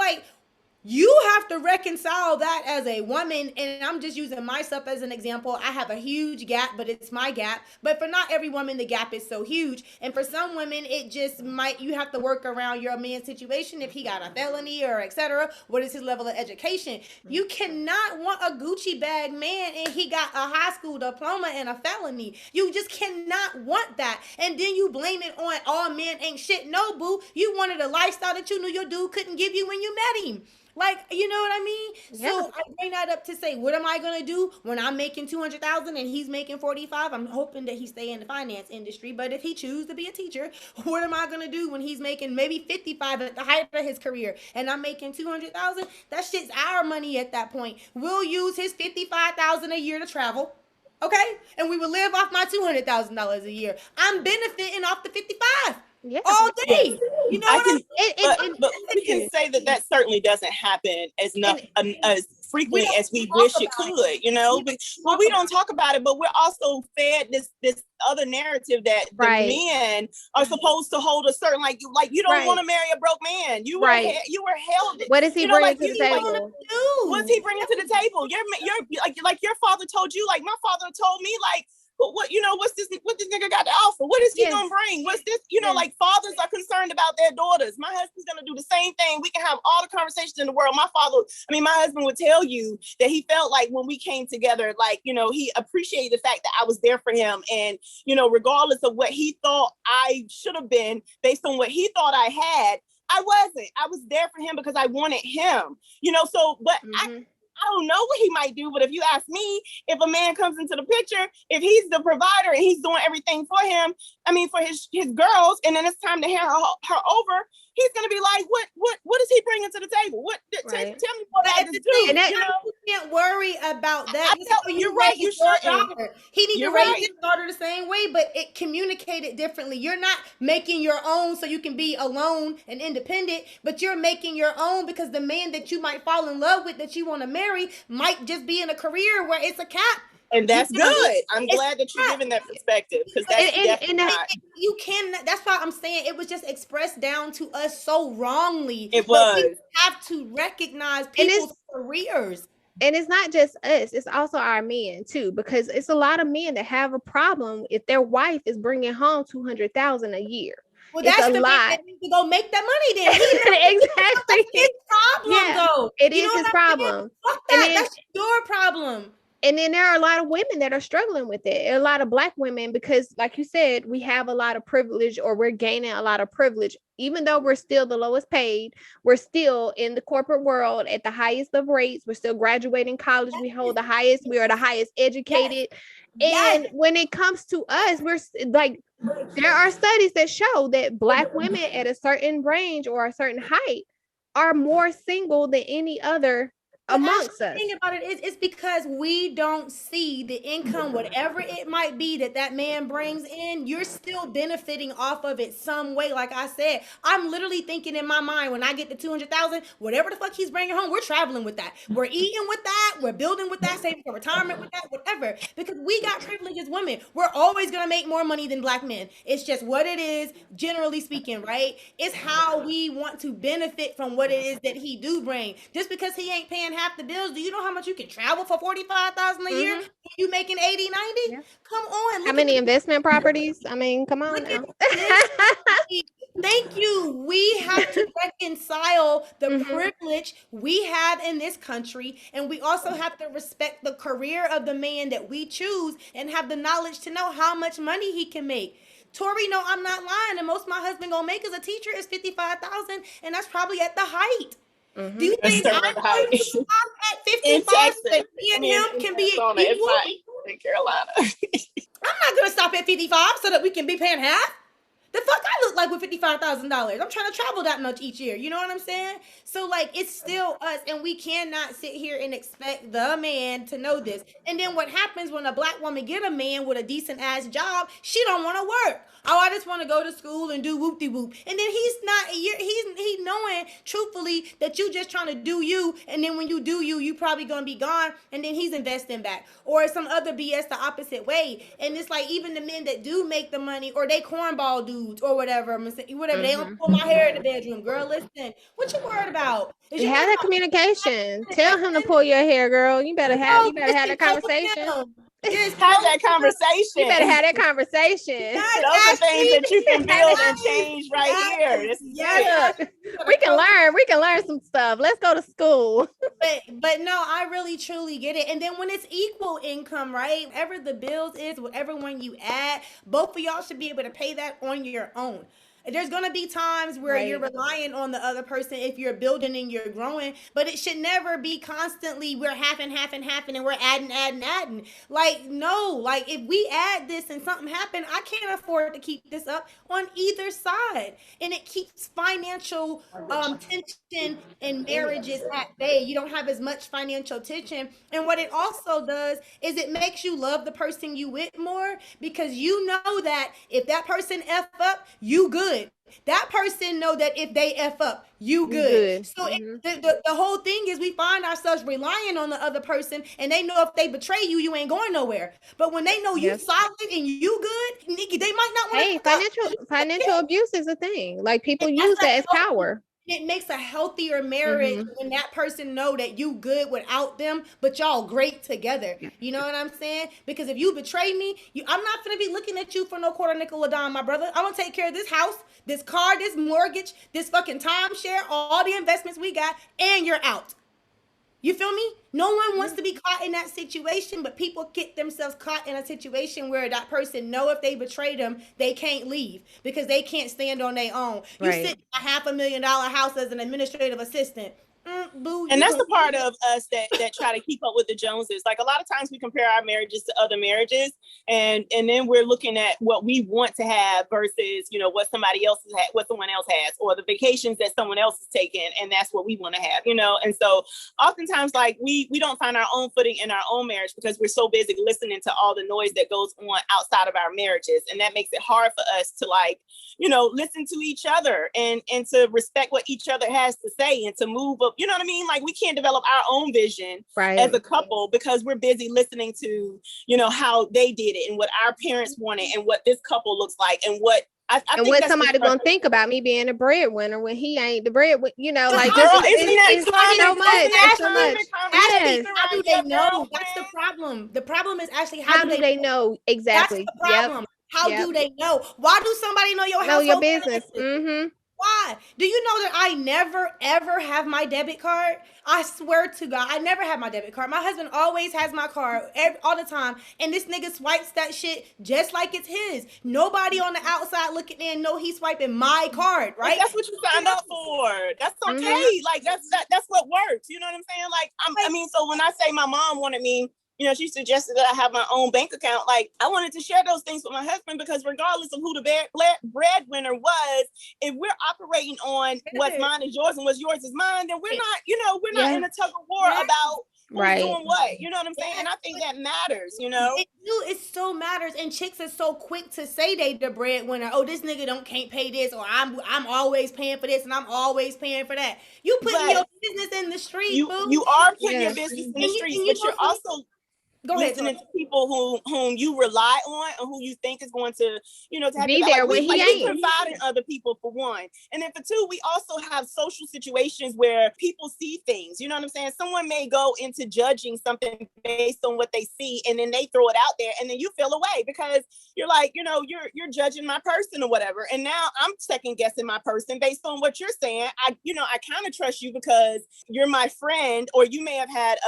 [SPEAKER 4] you have to reconcile that as a woman, and I'm just using myself as an example. I have a huge gap, but it's my gap. But for not every woman, the gap is so huge. And for some women, it just you have to work around your man's situation. If he got a felony or etc., what is his level of education? You cannot want a Gucci bag man and he got a high school diploma and a felony. You just cannot want that. And then you blame it on all men ain't shit. No, boo. You wanted a lifestyle that you knew your dude couldn't give you when you met him. You know what I mean? Yeah. So I bring that up to say, what am I going to do when I'm making 200,000 and he's making 45? I'm hoping that he stay in the finance industry. But if he chooses to be a teacher, what am I going to do when he's making maybe 55 at the height of his career and I'm making 200,000? That shit's our money at that point. We'll use his 55,000 a year to travel. Okay? And we will live off my $200,000 a year. I'm benefiting off the 55. Yeah. All day. You know
[SPEAKER 3] but we can say that certainly doesn't happen as frequently as we wish it could, but we don't talk about it, but we're also fed this other narrative that the men are supposed to hold a certain you don't want to marry a broke man. You were held.
[SPEAKER 2] What is he bringing to the table?
[SPEAKER 3] What's he bringing to the table? Your father told you, my father told me, what what's this? What this nigga got to offer? What is he
[SPEAKER 2] Yes.
[SPEAKER 3] gonna bring? What's this?
[SPEAKER 2] Yes.
[SPEAKER 3] Like fathers are concerned about their daughters. My husband's gonna do the same thing. We can have all the conversations in the world. My husband would tell you that he felt like when we came together, like, he appreciated the fact that I was there for him. And, regardless of what he thought I should have been based on what he thought I had, I wasn't. I was there for him because I wanted him, but I don't know what he might do, but if you ask me, if a man comes into the picture, if he's the provider and he's doing everything for him, for his girls, and then it's time to hand her over, he's gonna be like, what is he bringing to the table? Tell me what I just do.
[SPEAKER 4] You can't worry about that.
[SPEAKER 3] You're right. You shouldn't.
[SPEAKER 4] He needs to raise his daughter the same way, but it communicated differently. You're not making your own so you can be alone and independent, but you're making your own because the man that you might fall in love with, that you want to marry, might just be in a career where it's a cap.
[SPEAKER 3] And that's good. I'm glad that you're giving that perspective, because that's definitely not.
[SPEAKER 4] You can. That's why I'm saying it was just expressed down to us so wrongly.
[SPEAKER 3] It was.
[SPEAKER 4] We have to recognize people's careers.
[SPEAKER 2] And it's not just us, it's also our men too, because it's a lot of men that have a problem if their wife is bringing home $200,000 a year.
[SPEAKER 4] Well, that's the lot. Man that needs to go make that money then.
[SPEAKER 2] Exactly.
[SPEAKER 4] That's his problem, though.
[SPEAKER 2] It is his problem.
[SPEAKER 4] Fuck that. That's your problem.
[SPEAKER 2] And then there are a lot of women that are struggling with it. A lot of Black women, because like you said, we have a lot of privilege, or we're gaining a lot of privilege. Even though we're still the lowest paid, we're still in the corporate world at the highest of rates. We're still graduating college. We hold the highest. We are the highest educated. Yes. And when it comes to us, we're like, there are studies that show that Black women at a certain range or a certain height are more single than any other amongst us.
[SPEAKER 4] The thing about it is, it's because we don't see the income, whatever it might be that man brings in. You're still benefiting off of it some way. Like I said, I'm literally thinking in my mind, when I get the 200,000, whatever the fuck he's bringing home, we're traveling with that. We're eating with that. We're building with that. Saving for retirement with that. Whatever. Because we got privilege as women. We're always gonna make more money than Black men. It's just what it is, generally speaking, right? It's how we want to benefit from what it is that he do bring. Just because he ain't paying half the bills, do you know how much you can travel for $45,000 a year? You making 80, 90? Yeah. Come on.
[SPEAKER 2] How many investment properties? I mean, come on now.
[SPEAKER 4] Thank you. We have to reconcile the privilege we have in this country, and we also have to respect the career of the man that we choose and have the knowledge to know how much money he can make. Tori, no, I'm not lying. And most my husband gonna make as a teacher is $55,000, and that's probably at the height. Do you think I'm going to stop at 55 so me and him can be equal?
[SPEAKER 3] In Carolina.
[SPEAKER 4] I'm not going to stop at 55 so that we can be paying half. The fuck I look like with $55,000? I'm trying to travel that much each year. You know what I'm saying? So like, it's still us, and we cannot sit here and expect the man to know this. And then what happens when a Black woman get a man with a decent ass job? She don't want to work. Oh, I just want to go to school and do whoop-de-whoop. And then he's knowing truthfully that you just trying to do you. And then when you do you probably going to be gone. And then he's investing back. Or some other BS the opposite way. And it's like, even the men that do make the money, or they cornball dudes or whatever, they don't pull my hair in the bedroom. Girl, listen, what you worried about?
[SPEAKER 2] You have that communication. Tell him to pull your hair, girl. You better have that conversation.
[SPEAKER 3] Just have that conversation.
[SPEAKER 2] You better have that conversation.
[SPEAKER 3] Those are things that you can build and change right here.
[SPEAKER 2] We can learn some stuff. Let's go to school.
[SPEAKER 4] But no, I really truly get it. And then when it's equal income, right? Whatever the bills is, whatever one you add, both of y'all should be able to pay that on your own. There's going to be times where you're relying on the other person if you're building and you're growing, but it should never be constantly we're half and we're adding. Like, no, like if we add this and something happened, I can't afford to keep this up on either side. And it keeps financial tension in marriages at bay. You don't have as much financial tension. And what it also does is it makes you love the person you with more, because you know that if that person F up, you good. That person know that if they F up, you good. So the whole thing is we find ourselves relying on the other person, and they know if they betray you, you ain't going nowhere. But when they know you solid and you good, they might not want
[SPEAKER 2] to. Hey, financial abuse is a thing. Like, people use that as power.
[SPEAKER 4] It makes a healthier marriage when that person know that you good without them, but y'all great together. You know what I'm saying? Because if you betray me, I'm not gonna be looking at you for no quarter nickel a dime, my brother. I'm gonna take care of this house, this car, this mortgage, this fucking timeshare, all the investments we got, and you're out. You feel me? No one wants to be caught in that situation, but people get themselves caught in a situation where that person know if they betray them, they can't leave because they can't stand on their own. You sit in a $500,000 house as an administrative assistant. Boo,
[SPEAKER 3] and that's the part of us that try to keep up with the Joneses. Like a lot of times we compare our marriages to other marriages, and then we're looking at what we want to have versus, you know, what somebody else has, what someone else has, or the vacations that someone else is taking, and that's what we want to have, you know. And so oftentimes, like we don't find our own footing in our own marriage because we're so busy listening to all the noise that goes on outside of our marriages, and that makes it hard for us to, like, you know, listen to each other and to respect what each other has to say and to move up. You know what I mean? Like we can't develop our own vision as a couple because we're busy listening to, you know, how they did it and what our parents wanted and what this couple looks like and what I
[SPEAKER 2] and
[SPEAKER 3] think
[SPEAKER 2] what somebody gonna think about me being a breadwinner when he ain't the breadwinner, you know, like
[SPEAKER 3] girl,
[SPEAKER 2] it's so much. It's so much.
[SPEAKER 4] Ashley, how do they know? That's the problem. The problem is actually
[SPEAKER 2] how do they know exactly?
[SPEAKER 4] That's the problem. How do they know? Why do somebody know your household?
[SPEAKER 2] Know your business.
[SPEAKER 4] Why? Do you know that I never ever have my debit card? I swear to God, I never have my debit card. My husband always has my card all the time, and this nigga swipes that shit just like it's his. Nobody on the outside looking in know he's swiping my card, right?
[SPEAKER 3] But that's what you signed up for. That's okay. Like that's what works. You know what I'm saying? Like I mean, so when I say my mom wanted me, you know, she suggested that I have my own bank account. Like, I wanted to share those things with my husband because regardless of who the breadwinner was, if we're operating on what's mine is yours and what's yours is mine, then we're not, you know, we're not in a tug of war about who's doing what. You know what I'm saying? And I think that matters, you know?
[SPEAKER 4] It so matters. And chicks are so quick to say they the breadwinner. Oh, this nigga can't pay this, or I'm always paying for this and I'm always paying for that. You putting your business in the street, boo.
[SPEAKER 3] You are putting your business in the streets, but you're also listening to people whom you rely on and who you think is going to, you know, to have
[SPEAKER 2] be there when he ain't.
[SPEAKER 3] We confide in other people for one, and then for two, we also have social situations where people see things. You know what I'm saying? Someone may go into judging something based on what they see, and then they throw it out there, and then you feel away because you're like, you know, you're judging my person or whatever, and now I'm second guessing my person based on what you're saying. I kind of trust you because you're my friend, or you may have had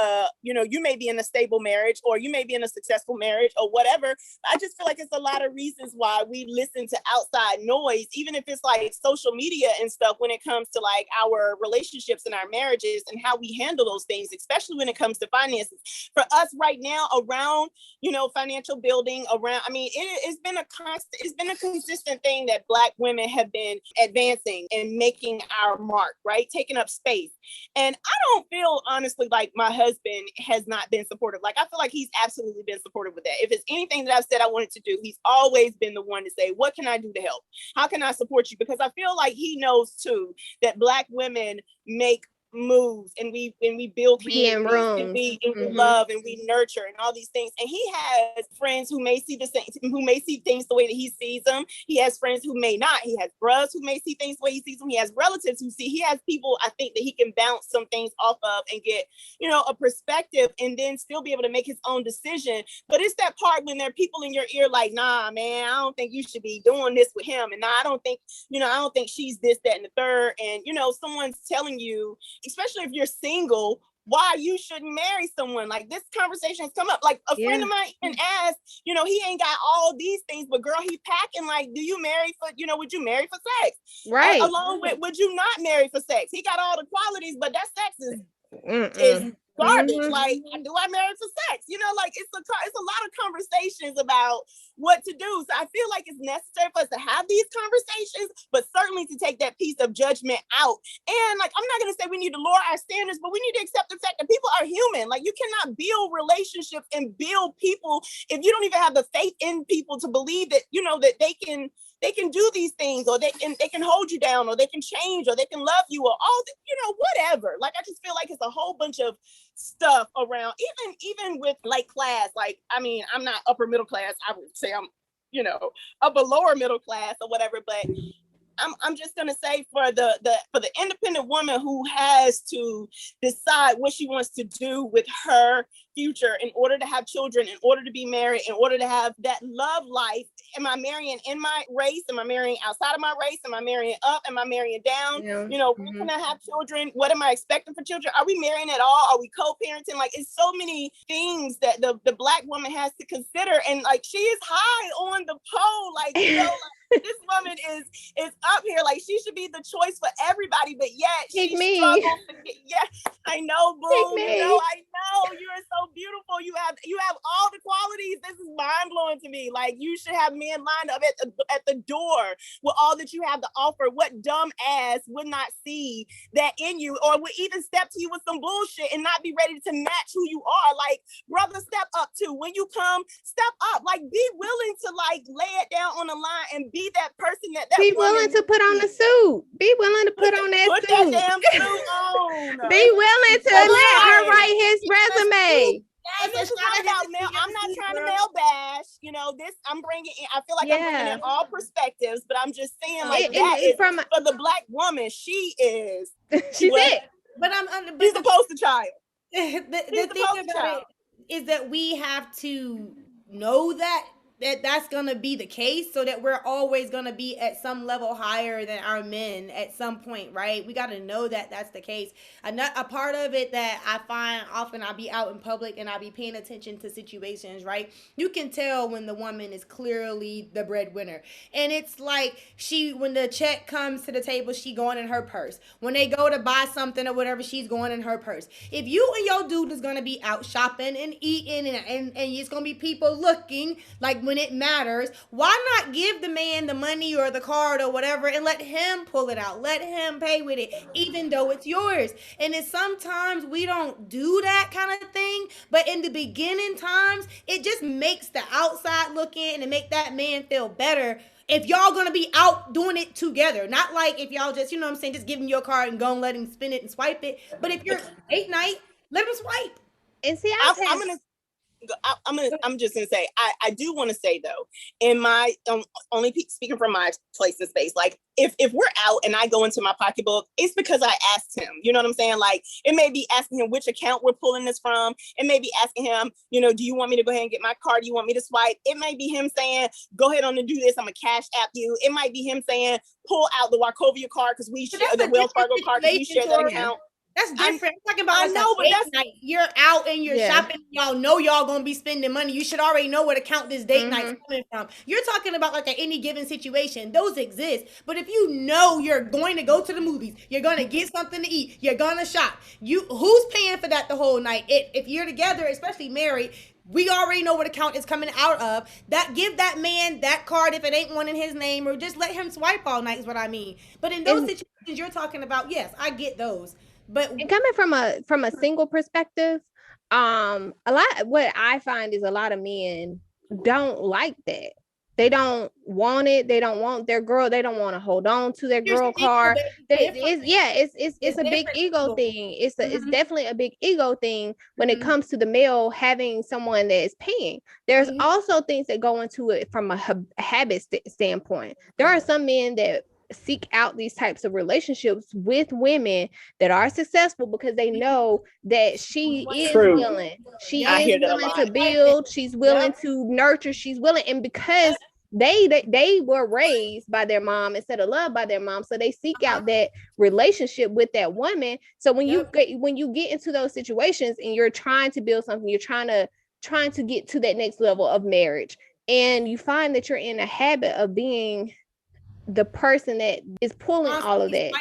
[SPEAKER 3] you know, you may be in a stable marriage, or you may be in a successful marriage or whatever. I just feel like it's a lot of reasons why we listen to outside noise, even if it's like social media and stuff, when it comes to like our relationships and our marriages and how we handle those things, especially when it comes to finances. For us right now around, you know, financial building around, I mean, it's been a consistent thing that Black women have been advancing and making our mark, right? Taking up space. And I don't feel honestly like my husband has not been supportive. Like I feel like he's absolutely been supportive with that. If it's anything that I've said I wanted to do, he's always been the one to say, what can I do to help? How can I support you? Because I feel like he knows too that Black women make moves and we build communities and we love and we nurture and all these things. And he has friends who may see things the way that he sees them. He has friends who may not. He has bros who may see things the way he sees them. He has relatives who see. He has people, I think, that he can bounce some things off of and get, you know, a perspective and then still be able to make his own decision. But it's that part when there are people in your ear like, nah, man, I don't think you should be doing this with him. And nah, I don't think she's this, that, and the third. And, you know, someone's telling you, especially if you're single, why you shouldn't marry someone. Like this conversation has come up. Like a friend of mine even asked, you know, he ain't got all these things, but girl, he packing. Like, do you marry for, you know, would you marry for sex?
[SPEAKER 2] Right.
[SPEAKER 3] Along with, would you not marry for sex? He got all the qualities, but that sex is garbage. Like, do I marry for sex? You know, like it's a lot of conversations about what to do. So I feel like it's necessary for us to have these conversations, but certainly to take that piece of judgment out. And like, I'm not going to say we need to lower our standards, but we need to accept the fact that people are human. Like you cannot build relationships and build people if you don't even have the faith in people to believe that, you know, that they can do these things, or they can hold you down, or they can change, or they can love you, or all the, you know, whatever. Like I just feel like it's a whole bunch of stuff around, even with like class. Like, I mean, I'm not upper middle class. I would say I'm, you know, upper lower middle class or whatever, but I'm just gonna say for the independent woman who has to decide what she wants to do with her future in order to have children, in order to be married, in order to have that love life. Am I marrying in my race? Am I marrying outside of my race? Am I marrying up? Am I marrying down?
[SPEAKER 2] Yeah.
[SPEAKER 3] You know, when can I have children? What am I expecting for children? Are we marrying at all? Are we co-parenting? Like, it's so many things that the Black woman has to consider. And like, she is high on the pole. Like, you know, like, this woman is up here. Like, she should be the choice for everybody, but yet she struggles to get, yeah, I know, boo. You know, I know you are so beautiful. You have all the qualities. This is mind blowing to me. Like, you should have men lined up at the door with all that you have to offer. What dumb ass would not see that in you, or would even step to you with some bullshit and not be ready to match who you are? Like, brother, step up too. When you come, step up. Like, be willing to like lay it down on the line and be that person that
[SPEAKER 2] be willing to put on the suit. Be willing to put on that
[SPEAKER 3] put
[SPEAKER 2] suit.
[SPEAKER 3] That damn suit on.
[SPEAKER 2] Be willing to let her write his resume.
[SPEAKER 3] And this is not about male. I'm not trying to male bash. You know, this I'm bringing in. I feel like I'm bringing in all perspectives, but I'm just saying, like, that is for the Black woman. She is.
[SPEAKER 2] She's it.
[SPEAKER 4] But
[SPEAKER 3] she's the poster child.
[SPEAKER 4] The thing about it is that we have to know that's gonna be the case, so that we're always gonna be at some level higher than our men at some point, right? We got to know that that's the case. A part of it that I find often, I'll be out in public and I'll be paying attention to situations, right? You can tell when the woman is clearly the breadwinner, and it's like when the check comes to the table, she going in her purse. When they go to buy something or whatever, she's going in her purse. If you and your dude is gonna be out shopping and eating and it's gonna be people looking like, when it matters, why not give the man the money or the card or whatever and let him pull it out, let him pay with it, even though it's yours? And it's sometimes we don't do that kind of thing, but in the beginning times, it just makes the outside look in and make that man feel better. If y'all gonna be out doing it together, not like if y'all just, you know what I'm saying, just give him your card and go and let him spin it and swipe it. But if you're date night, let him swipe.
[SPEAKER 2] And see,
[SPEAKER 3] I'm just gonna say, I do want to say though, in my only speaking from my place in space, like if we're out and I go into my pocketbook, it's because I asked him. You know what I'm saying? Like, it may be asking him which account we're pulling this from. It may be asking him, you know, do you want me to go ahead and get my card? Do you want me to swipe? It may be him saying, go ahead on and do this. I'm gonna cash app you. It might be him saying, pull out the Wachovia card because we share the Wells Fargo card because we share that account.
[SPEAKER 4] That's different. I'm talking about,
[SPEAKER 3] I know, but that's
[SPEAKER 4] night. You're out and you're shopping. Y'all know y'all gonna be spending money. You should already know what account this date night's coming from. You're talking about like at any given situation. Those exist. But if you know you're going to go to the movies, you're gonna get something to eat, you're gonna shop. Who's paying for that the whole night? If you're together, especially married, we already know what account it's coming out of. That give that man that card if it ain't one in his name, or just let him swipe all night is what I mean. But in those situations you're talking about, yes, I get those. But
[SPEAKER 2] coming from a single perspective, what I find is a lot of men don't like that. They don't want it. They don't want their girl. They don't want to hold on to their girl card. It's a big ego thing. It's definitely a big ego thing when it comes to the male having someone that is paying. There's also things that go into it from a habit standpoint. There are some men that seek out these types of relationships with women that are successful because they know that she is willing. She is willing to build. She's willing to nurture. She's willing, and because they were raised by their mom instead of loved by their mom, so they seek out that relationship with that woman. So when you get into those situations and you're trying to build something, you're trying to get to that next level of marriage, and you find that you're in a habit of being the person that is pulling all of that.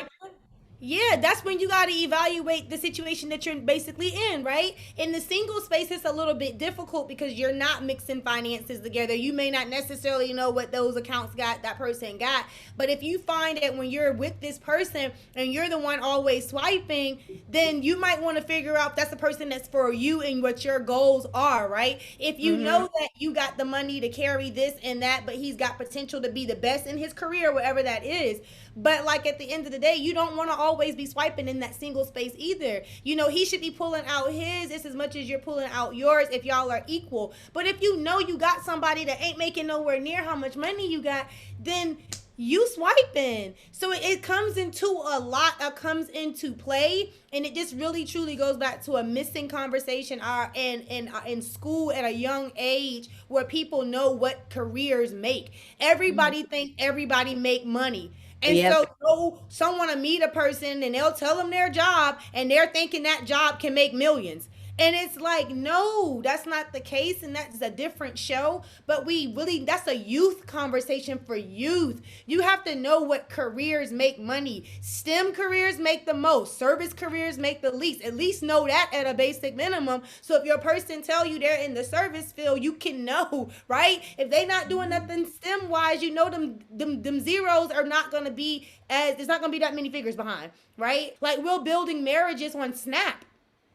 [SPEAKER 4] Yeah, that's when you got to evaluate the situation that you're basically in, right? In the single space, it's a little bit difficult because you're not mixing finances together. You may not necessarily know what those accounts that person got. But if you find that when you're with this person and you're the one always swiping, then you might want to figure out if that's the person that's for you and what your goals are, right? If you know that you got the money to carry this and that, but he's got potential to be the best in his career, whatever that is. But like at the end of the day, you don't want to always be swiping in that single space either. You know, he should be pulling out his just as much as you're pulling out yours if y'all are equal. But if you know you got somebody that ain't making nowhere near how much money you got, then you swiping. So it comes into a lot comes into play, and it just really truly goes back to a missing conversation in school at a young age, where people know what careers make. Everybody think everybody make money. And so,
[SPEAKER 2] Yep.
[SPEAKER 4] someone to meet a person and they'll tell them their job, and they're thinking that job can make millions. And it's like, no, that's not the case. And that's a different show. But that's a youth conversation for youth. You have to know what careers make money. STEM careers make the most. Service careers make the least. At least know that at a basic minimum. So if your person tell you they're in the service field, you can know, right? If they not doing nothing STEM wise, you know them zeros are not going to be there's not going to be that many figures behind, right? Like, we're building marriages on Snap.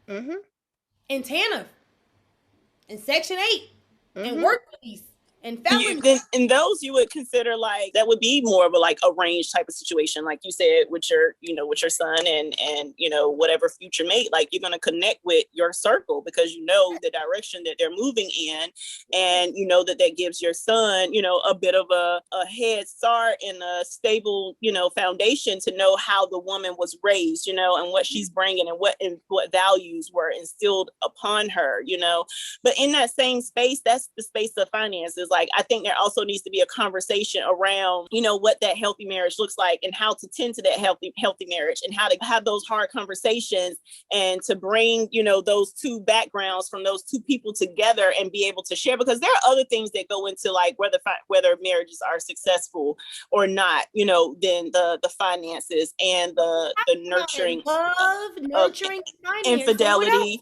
[SPEAKER 2] Mm-hmm.
[SPEAKER 4] And TANF and Section 8 and
[SPEAKER 2] Mm-hmm.
[SPEAKER 4] work release and felony.
[SPEAKER 3] In those, you would consider like that would be more of a like arranged type of situation, like you said, with your son and whatever future mate. Like, you're gonna connect with your circle because you know the direction that they're moving in, and you know that gives your son a bit of a head start and a stable foundation to know how the woman was raised, and what she's bringing and what values were instilled upon her. But in that same space, that's the space of finances. Like, I think there also needs to be a conversation around, what that healthy marriage looks like and how to tend to that healthy marriage and how to have those hard conversations and to bring, those two backgrounds from those two people together and be able to share, because there are other things that go into like whether marriages are successful or not, than the finances and the nurturing
[SPEAKER 4] nurturing finance.
[SPEAKER 3] infidelity.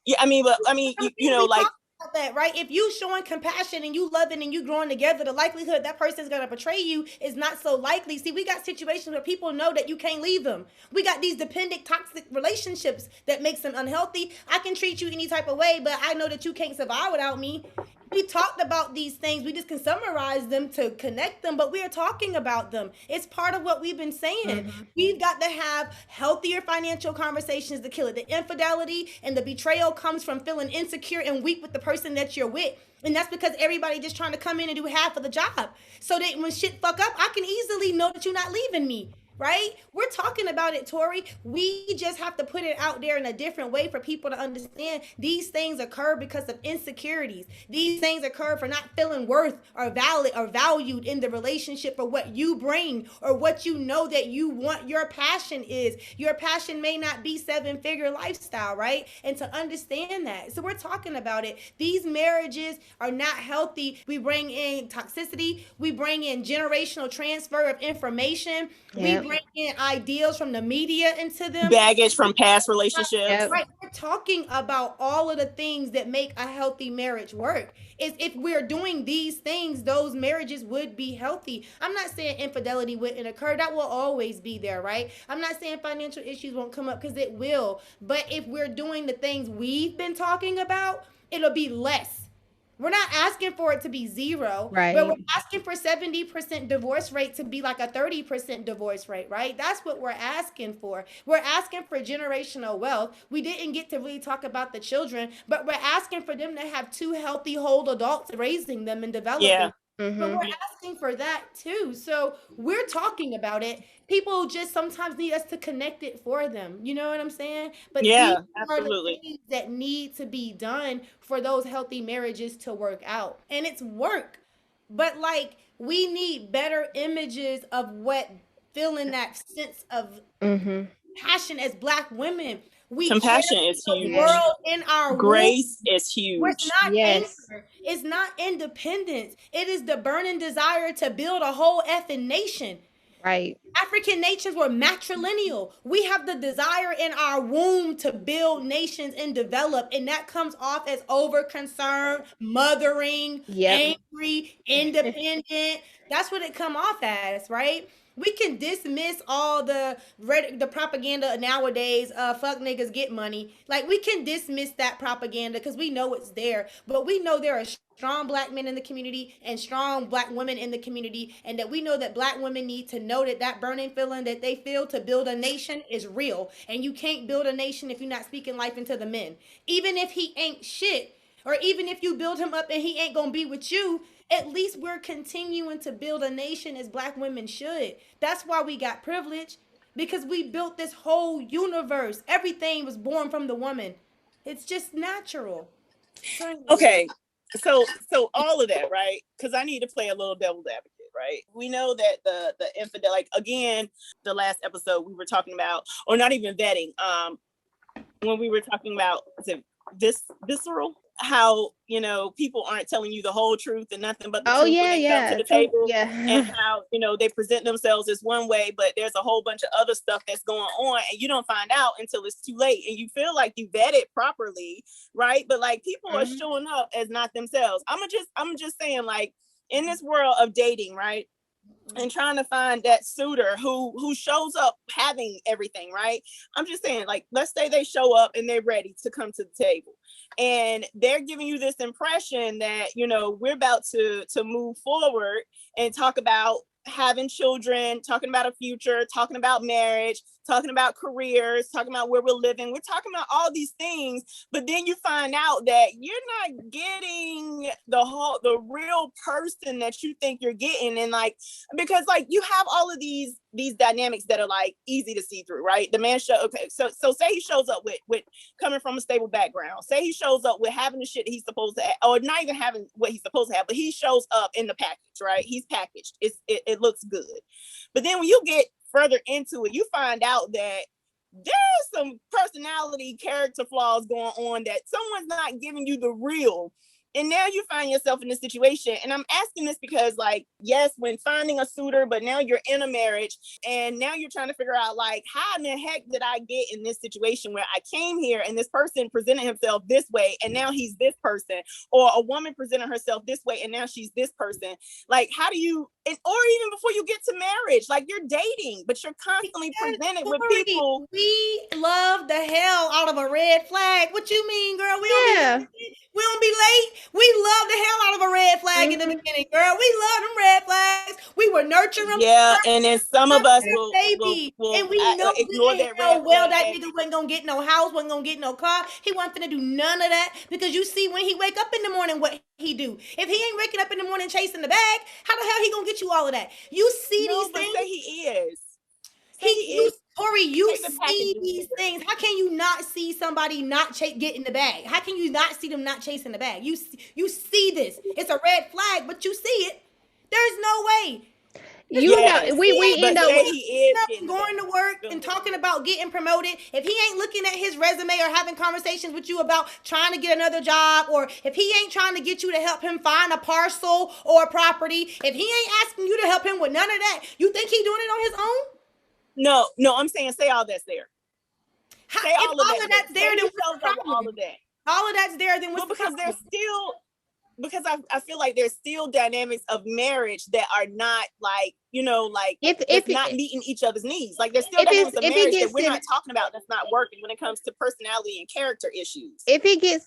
[SPEAKER 3] Yeah, like
[SPEAKER 4] that, right? If you showing compassion and you loving and you growing together, the likelihood that person's gonna betray you is not so likely. See, we got situations where people know that you can't leave them. We got these dependent, toxic relationships that makes them unhealthy. I can treat you any type of way, but I know that you can't survive without me. We talked about these things. We just can summarize them to connect them, but we are talking about them. It's part of what we've been saying. Mm-hmm. We've got to have healthier financial conversations to kill it. The infidelity and the betrayal comes from feeling insecure and weak with the person that you're with. And that's because everybody just trying to come in and do half of the job. So that when shit fuck up, I can easily know that you're not leaving me. Right? We're talking about it, Tori. We just have to put it out there in a different way for people to understand these things occur because of insecurities. These things occur for not feeling worth or valid or valued in the relationship for what you bring or what you know that you want your passion is. Your passion may not be 7-figure lifestyle, right? And to understand that. So we're talking about it. These marriages are not healthy. We bring in toxicity. We bring in generational transfer of information. Yep. We bring in ideals from the media into them.
[SPEAKER 3] Baggage from past relationships.
[SPEAKER 2] Yep.
[SPEAKER 4] Right. We're talking about all of the things that make a healthy marriage work. If we're doing these things, those marriages would be healthy. I'm not saying infidelity wouldn't occur. That will always be there, right? I'm not saying financial issues won't come up, because it will. But if we're doing the things we've been talking about, it'll be less. We're not asking for it to be zero, right? But we're asking for 70% divorce rate to be like a 30% divorce rate, right? That's what we're asking for. We're asking for generational wealth. We didn't get to really talk about the children, but we're asking for them to have 2 healthy, whole adults raising them and developing. Yeah. Mm-hmm. But we're asking for that too. So we're talking about it. People just sometimes need us to connect it for them. You know what I'm saying? But
[SPEAKER 3] yeah,
[SPEAKER 4] these absolutely. Are the things that need to be done for those healthy marriages to work out. And it's work. But like, we need better images of what feeling that sense of passion as Black women.
[SPEAKER 3] Compassion is huge.
[SPEAKER 4] World in our
[SPEAKER 3] grace is huge.
[SPEAKER 4] It's not anger. It's not independence. It is the burning desire to build a whole effing nation.
[SPEAKER 2] Right.
[SPEAKER 4] African nations were matrilineal. We have the desire in our womb to build nations and develop, and that comes off as over concern, mothering, angry, independent. That's what it come off as, right? We can dismiss all the propaganda nowadays. Fuck niggas, get money. Like, we can dismiss that propaganda because we know it's there. But we know there are strong Black men in the community and strong Black women in the community, and that we know that Black women need to know that burning feeling that they feel to build a nation is real. And you can't build a nation if you're not speaking life into the men. Even if he ain't shit, or even if you build him up and he ain't gonna be with you, At least we're continuing to build a nation as Black women should. That's why we got privilege, because we built this whole universe. Everything was born from the woman. It's just natural. So,
[SPEAKER 3] Okay, so all of that, right? Because I need to play a little devil's advocate, right? We know that the infidel, like again, the last episode we were talking about, or not even vetting, when we were talking about this visceral, how people aren't telling you the whole truth and nothing but the truth when they come to the table, and how they present themselves as one way, but there's a whole bunch of other stuff that's going on, and you don't find out until it's too late, and you feel like you vetted properly, right? But like people are showing up as not themselves. I'm just saying, like, in this world of dating, right? And trying to find that suitor who shows up having everything, right? I'm just saying, like, let's say they show up and they're ready to come to the table, and they're giving you this impression that we're about to move forward and talk about having children, talking about a future, talking about marriage, talking about careers, talking about where we're living. We're talking about all these things, but then you find out that you're not getting the real person that you think you're getting. And like, because like you have all of these dynamics that are like easy to see through, right? The man so say he shows up with coming from a stable background. Say he shows up with having the shit he's supposed to have, or not even having what he's supposed to have, but he shows up in the package, right? He's packaged. It looks good. But then when you get further into it, you find out that there's some personality character flaws going on, that someone's not giving you the real. And now you find yourself in this situation. And I'm asking this because, like, yes, when finding a suitor, but now you're in a marriage and now you're trying to figure out, like, how in the heck did I get in this situation where I came here and this person presented himself this way and now he's this person, or a woman presented herself this way and now she's this person. Like, how do you, or even before you get to marriage, like you're dating, but you're constantly presented with people.
[SPEAKER 4] We love the hell out of a red flag. What you mean, girl? We don't be late. We love the hell out of a red flag in the beginning, girl. We love them red flags. We were nurturing them.
[SPEAKER 3] Yeah, and then some of us will
[SPEAKER 4] and we know
[SPEAKER 3] ignore that red
[SPEAKER 4] flag. That nigga wasn't gonna get no house, wasn't gonna get no car. He wasn't gonna do none of that, because you see when he wake up in the morning what he do. If he ain't waking up in the morning chasing the bag, how the hell he gonna get you all of that? You see these things.
[SPEAKER 3] Say he is.
[SPEAKER 4] Tori, you see these things. How can you not see somebody not getting the bag? How can you not see them not chasing the bag? You see this. It's a red flag, but you see it. There's no way.
[SPEAKER 2] We end up
[SPEAKER 4] going to work and talking about getting promoted. If he ain't looking at his resume or having conversations with you about trying to get another job, or if he ain't trying to get you to help him find a parcel or a property, if he ain't asking you to help him with none of that, you think he doing it on his own?
[SPEAKER 3] No, I'm saying say all that's there. Say all of that's there, then what's the problem? All of that. All of that's there, then what's the problem? There's still, because I feel like there's still dynamics of marriage that are not like, it's not meeting each other's needs. Like there's still dynamics of marriage that we're not talking about that's not working when it comes to personality and character issues.
[SPEAKER 2] If it gets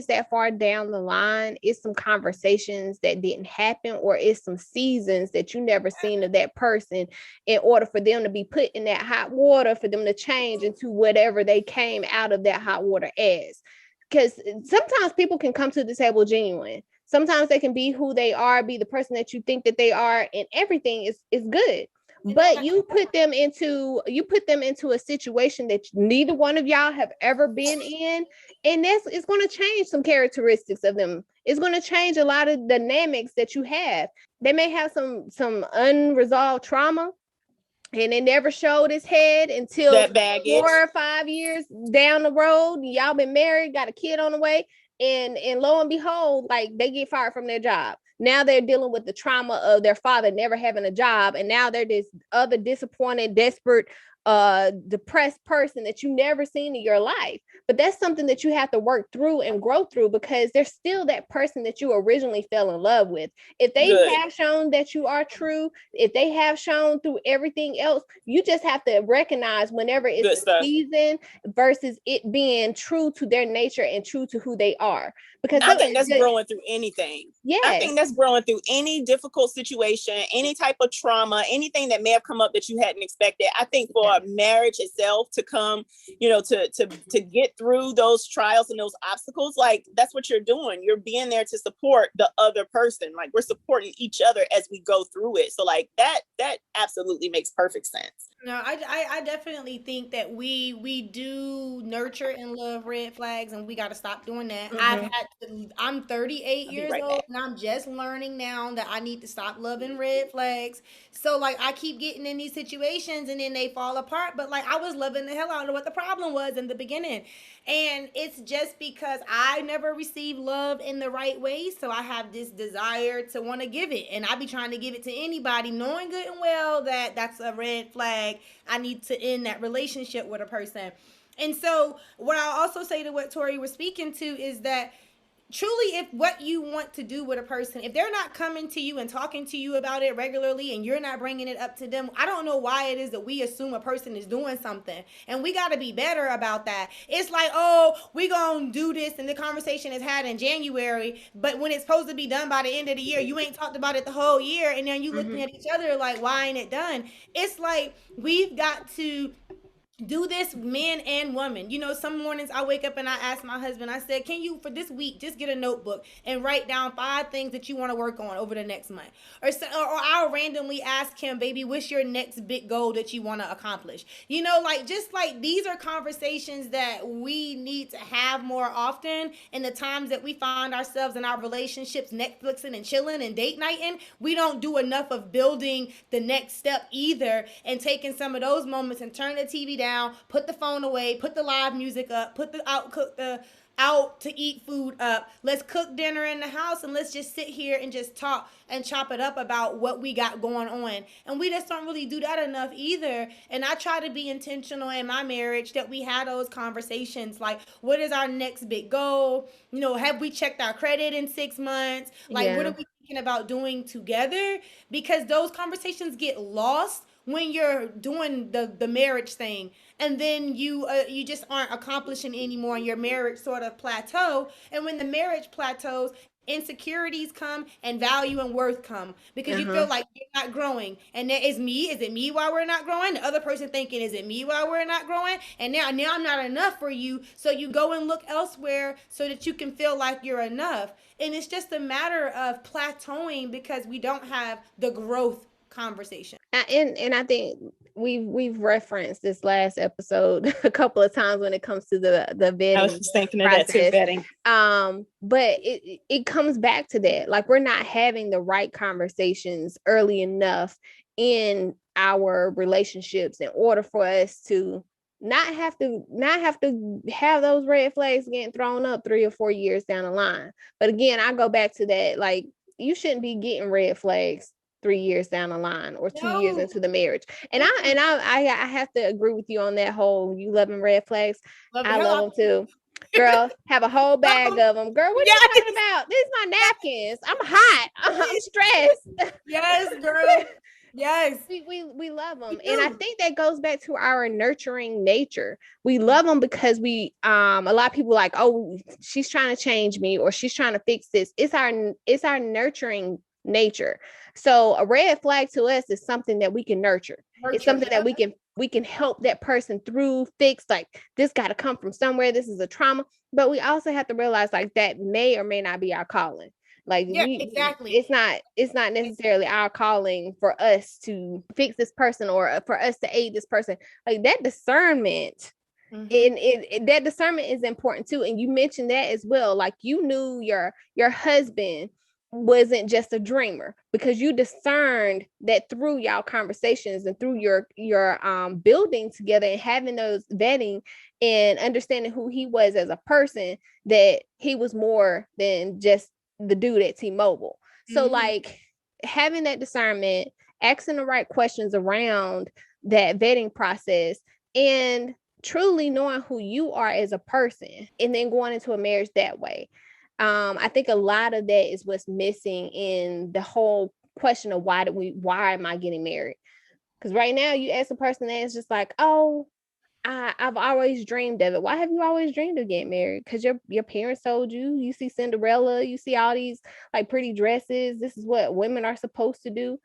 [SPEAKER 2] that far down the line, it's some conversations that didn't happen, or it's some seasons that you never seen of that person in order for them to be put in that hot water, for them to change into whatever they came out of that hot water as. Because sometimes people can come to the table genuine. Sometimes they can be who they are, be the person that you think that they are, and everything is good. But you put them into a situation that neither one of y'all have ever been in, and it's going to change some characteristics of them. It's going to change a lot of dynamics that you have. They may have some unresolved trauma, and it never showed its head until 4 or 5 years down the road. Y'all been married, got a kid on the way, and lo and behold, like, they get fired from their job. Now they're dealing with the trauma of their father never having a job, and now they're this other disappointed, desperate, depressed person that you never seen in your life. But that's something that you have to work through and grow through, because there's still that person that you originally fell in love with. If they have shown that you are true, if they have shown through everything else, you just have to recognize whenever it's a season versus it being true to their nature and true to who they are. Because
[SPEAKER 3] I think that's growing through anything.
[SPEAKER 2] Yeah,
[SPEAKER 3] I think that's growing through any difficult situation, any type of trauma, anything that may have come up that you hadn't expected. I think for for marriage itself to come, to get through those trials and those obstacles, like that's what you're doing. You're being there to support the other person. Like we're supporting each other as we go through it. So like that absolutely makes perfect sense.
[SPEAKER 4] No, I definitely think that we do nurture and love red flags, and we got to stop doing that. I'm 38
[SPEAKER 3] I'll be
[SPEAKER 4] years
[SPEAKER 3] right
[SPEAKER 4] old,
[SPEAKER 3] back.
[SPEAKER 4] and I'm just learning now that I need to stop loving red flags. So like I keep getting in these situations, and then they fall apart. But like I was loving the hell out of what the problem was in the beginning, and it's just because I never received love in the right way. So I have this desire to want to give it, and I be trying to give it to anybody, knowing good and well that that's a red flag. I need to end that relationship with a person. And so what I'll also say to what Tori was speaking to is that truly, if what you want to do with a person, if they're not coming to you and talking to you about it regularly and you're not bringing it up to them, I don't know why it is that we assume a person is doing something, and we got to be better about that. It's like, oh, we gonna do this, and the conversation is had in January, but when it's supposed to be done by the end of the year, you ain't talked about it the whole year, and then you looking at each other like, why ain't it done? It's like we've got to do this, man and woman. Some mornings I wake up and I ask my husband, I said, can you for this week just get a notebook and write down 5 things that you want to work on over the next month? Or I'll randomly ask him, baby, what's your next big goal that you want to accomplish? Like these are conversations that we need to have more often. In the times that we find ourselves in our relationships Netflixing and chilling and date nighting, we don't do enough of building the next step either, and taking some of those moments and turn the TV down, put the phone away, put the live music up, put the out to eat food up. Let's cook dinner in the house, and let's just sit here and just talk and chop it up about what we got going on. And we just don't really do that enough either. And I try to be intentional in my marriage that we have those conversations, like, what is our next big goal? Have we checked our credit in 6 months? Like, what are we thinking about doing together? Because those conversations get lost when you're doing the marriage thing, and then you just aren't accomplishing anymore, and your marriage sort of plateau. And when the marriage plateaus, insecurities come and value and worth come, because you feel like you're not growing, and is it me why we're not growing? The other person thinking, is it me why we're not growing? And now I'm not enough for you, so you go and look elsewhere so that you can feel like you're enough. And it's just a matter of plateauing because we don't have the growth conversation.
[SPEAKER 2] And I think we've referenced this last episode a couple of times when it comes to the vetting.
[SPEAKER 1] I was just thinking of that too, vetting.
[SPEAKER 2] But it comes back to that. Like, we're not having the right conversations early enough in our relationships in order for us to not have to have those red flags getting thrown up 3 or 4 years down the line. But again, I go back to that, like, you shouldn't be getting red flags 3 years down the line or 2 years into the marriage. And I have to agree with you on that whole, you loving red flags. I love them too. Girl, have a whole bag of them. Girl, what are you talking about? These are my napkins. I'm hot. I'm stressed.
[SPEAKER 4] Yes, girl. Yes.
[SPEAKER 2] We love them. And I think that goes back to our nurturing nature. We love them because a lot of people like, oh, she's trying to change me, or she's trying to fix this. It's our nurturing nature. So a red flag to us is something that we can nurture. It's something that we can help that person through, fix. Like, this got to come from somewhere. This is a trauma. But we also have to realize, like, that may or may not be our calling. Like,
[SPEAKER 4] exactly.
[SPEAKER 2] It's not necessarily our calling for us to fix this person or for us to aid this person. Like, that discernment. And that discernment is important too. And you mentioned that as well. Like, you knew your husband wasn't just a dreamer, because you discerned that through y'all conversations and through your building together and having those vetting and understanding who he was as a person, that he was more than just the dude at T-Mobile. So like, having that discernment, asking the right questions around that vetting process, and truly knowing who you are as a person, and then going into a marriage that way. I think a lot of that is what's missing in the whole question of why am I getting married? Because right now you ask a person that is just like, oh, I've always dreamed of it. Why have you always dreamed of getting married? Because your parents told you. You see Cinderella, you see all these like pretty dresses. This is what women are supposed to do.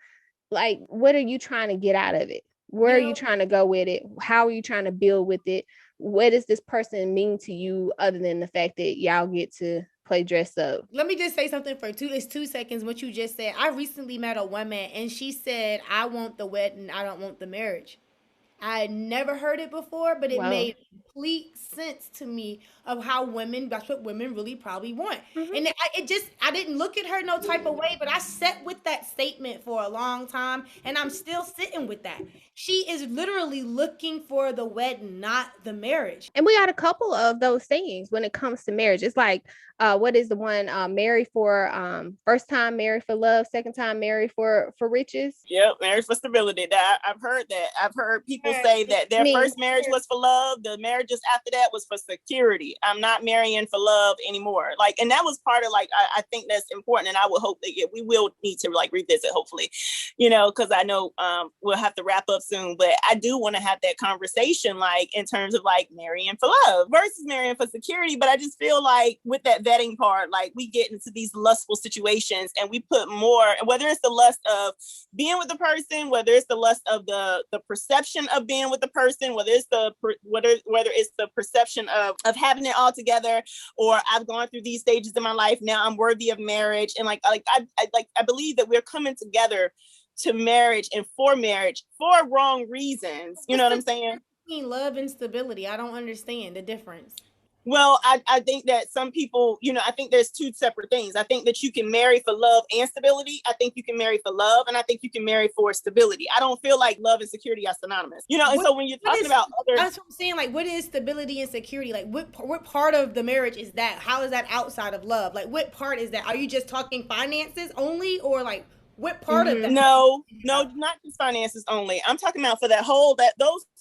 [SPEAKER 2] Like, what are you trying to get out of it? Where
[SPEAKER 4] You
[SPEAKER 2] are
[SPEAKER 4] know,
[SPEAKER 2] you trying to go with it? How are you trying to build with it? What does this person mean to you other than the fact that y'all get to play dress up?
[SPEAKER 4] let me just say something for 2 seconds. What you just said. I recently met a woman and she said, "I want the wedding. I don't want the marriage." I had never heard it before, but it
[SPEAKER 2] Wow.
[SPEAKER 4] made complete sense to me of how women, that's what women really probably want.
[SPEAKER 2] Mhm.
[SPEAKER 4] And I didn't look at her no type of way, but I sat with that statement for a long time and I'm still sitting with that. She is literally looking for the wedding, not the marriage.
[SPEAKER 2] And we got a couple of those things when it comes to marriage. It's like, what is the one? Married for first time married for love, second time married for riches.
[SPEAKER 3] Yep, marriage for stability. I've heard that. I've heard people say that their first marriage was for love. The marriages after that was for security. I'm not marrying for love anymore. Like, and that was part of like, I think that's important. And I would hope that we will need to like revisit, hopefully, because I know we'll have to wrap up soon. But I do want to have that conversation, like in terms of like marrying for love versus marrying for security. But I just feel like with that vetting part, like we get into these lustful situations and we put more, whether it's the lust of being with the person, whether it's the lust of the perception of being with the person, whether it's the perception of having it all together, or I've gone through these stages in my life, now I'm worthy of marriage. And I believe that we're coming together to marriage and for wrong reasons. You know what I'm saying?
[SPEAKER 4] Between love and stability, I don't understand the difference.
[SPEAKER 3] Well, I think that some people, I think there's two separate things. I think that you can marry for love and stability. I think you can marry for love, and I think you can marry for stability. I don't feel like love and security are synonymous. And so when you're talking about other,
[SPEAKER 4] that's what I'm saying. Like, what is stability and security? Like, what part of the marriage is that? How is that outside of love? Like, what part is that? Are you just talking finances only, or like what part of that?
[SPEAKER 3] No, not just finances only. I'm talking about for that whole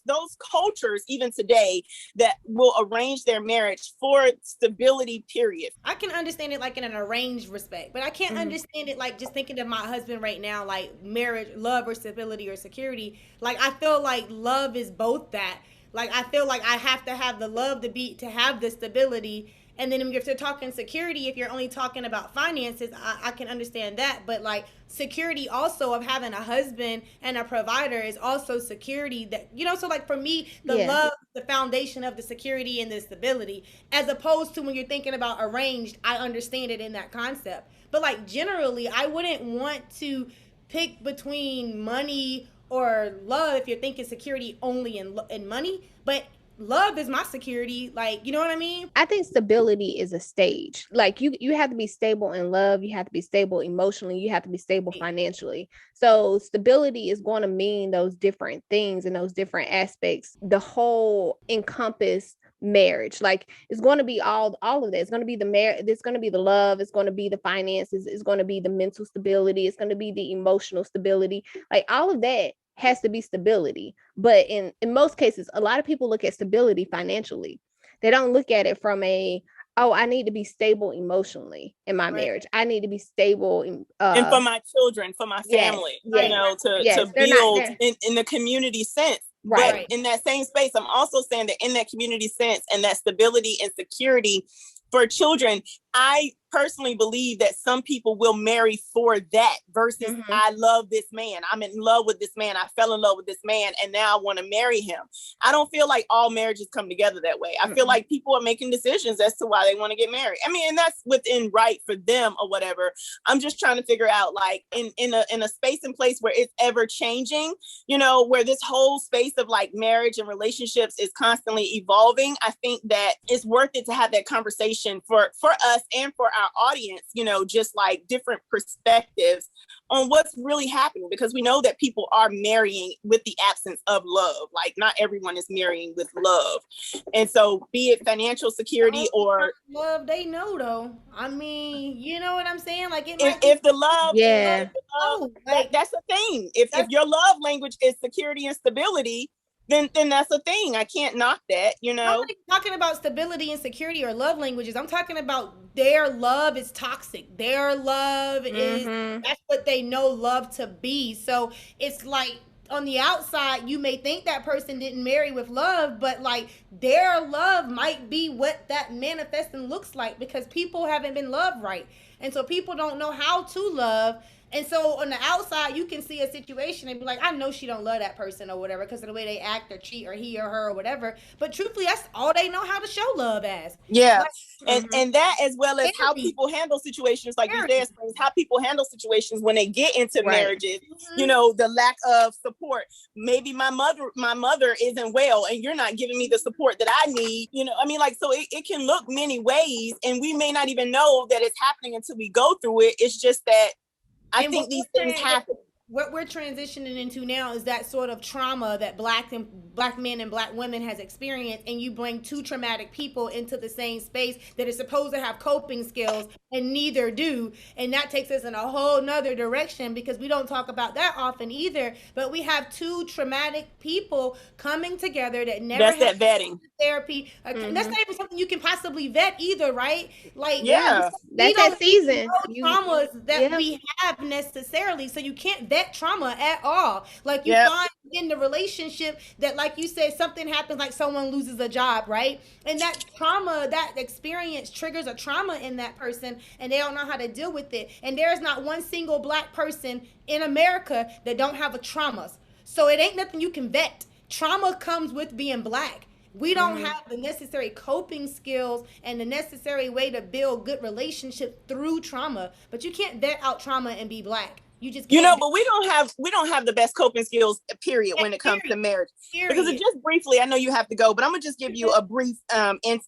[SPEAKER 3] those cultures even today that will arrange their marriage for stability, period.
[SPEAKER 4] I can understand it like in an arranged respect, but I can't understand it like just thinking of my husband right now, like marriage, love or stability or security. Like I feel like love is both that. Like I feel like I have to have the love to have the stability. And then if you're talking security, if you're only talking about finances, I can understand that. But like security also of having a husband and a provider is also security that, so like for me, the love, the foundation of the security and the stability, as opposed to when you're thinking about arranged, I understand it in that concept. But like generally, I wouldn't want to pick between money or love if you're thinking security only in money. But love is my security, like, you know what I mean?
[SPEAKER 2] I think stability is a stage. Like you have to be stable in love, you have to be stable emotionally, you have to be stable financially. So stability is going to mean those different things and those different aspects. The whole encompass marriage, like it's going to be all of that. It's going to be the marriage, it's going to be the love, it's going to be the finances, it's going to be the mental stability, it's going to be the emotional stability. Like all of that has to be stability. But in most cases, a lot of people look at stability financially. They don't look at it from I need to be stable emotionally in my marriage. I need to be stable
[SPEAKER 3] and for my children, for my family, to build in the community sense. Right. But in that same space, I'm also saying that in that community sense and that stability and security for children, I personally believe that some people will marry for that versus I love this man. I'm in love with this man. I fell in love with this man and now I want to marry him. I don't feel like all marriages come together that way. I feel like people are making decisions as to why they want to get married. I mean, and that's within right for them or whatever. I'm just trying to figure out like in a space and place where it's ever changing, where this whole space of like marriage and relationships is constantly evolving. I think that it's worth it to have that conversation for us and for our audience, just like different perspectives on what's really happening, because we know that people are marrying with the absence of love. Like not everyone is marrying with love. And so be it financial security or
[SPEAKER 4] love, they know though. I mean, you know what I'm saying? Like
[SPEAKER 3] if the love, that's the thing. If your love language is security and stability, then that's a thing. I can't knock that, I'm
[SPEAKER 4] not talking about stability and security or love languages. I'm talking about their love is toxic. Their love is, that's what they know love to be. So it's like on the outside, you may think that person didn't marry with love, but like their love might be what that manifesting looks like because people haven't been loved right. And so people don't know how to love. And so on the outside, you can see a situation and be like, I know she don't love that person or whatever because of the way they act or cheat or he or her or whatever. But truthfully, that's all they know how to show love as.
[SPEAKER 3] Yeah.
[SPEAKER 4] Like,
[SPEAKER 3] And that, as well as how
[SPEAKER 4] Period.
[SPEAKER 3] people handle situations like these
[SPEAKER 4] Period.
[SPEAKER 3] dance things, how people handle situations when they get into
[SPEAKER 2] Right.
[SPEAKER 3] marriages, you know, the lack of support. Maybe my mother isn't well and you're not giving me the support that I need. You know, I mean, like, so it can look many ways and we may not even know that it's happening until we go through it. It's just that I
[SPEAKER 4] And
[SPEAKER 3] think these things happen.
[SPEAKER 4] What we're transitioning into now is that sort of trauma that black men and black women has experienced, and you bring two traumatic people into the same space that is supposed to have coping skills and neither do, and that takes us in a whole nother direction because we don't talk about that often either. But we have two traumatic people coming together that never
[SPEAKER 3] That's that vetting.
[SPEAKER 4] Therapy. That's not even something you can possibly vet either, right? Like,
[SPEAKER 3] Yeah,
[SPEAKER 2] that's that season.
[SPEAKER 4] Traumas that we have necessarily, so you can't vet trauma at all. Like, you find in the relationship that, like you said, something happens, like someone loses a job, right? And that trauma, that experience triggers a trauma in that person, and they don't know how to deal with it. And there's not one single black person in America that don't have a trauma. So it ain't nothing you can vet. Trauma comes with being black. We don't have the necessary coping skills and the necessary way to build good relationships through trauma. But you can't vet out trauma and be black. You just can't.
[SPEAKER 3] You know, but we don't have the best coping skills, period, when it comes to marriage. Because just briefly, I know you have to go, but I'm gonna just give you a brief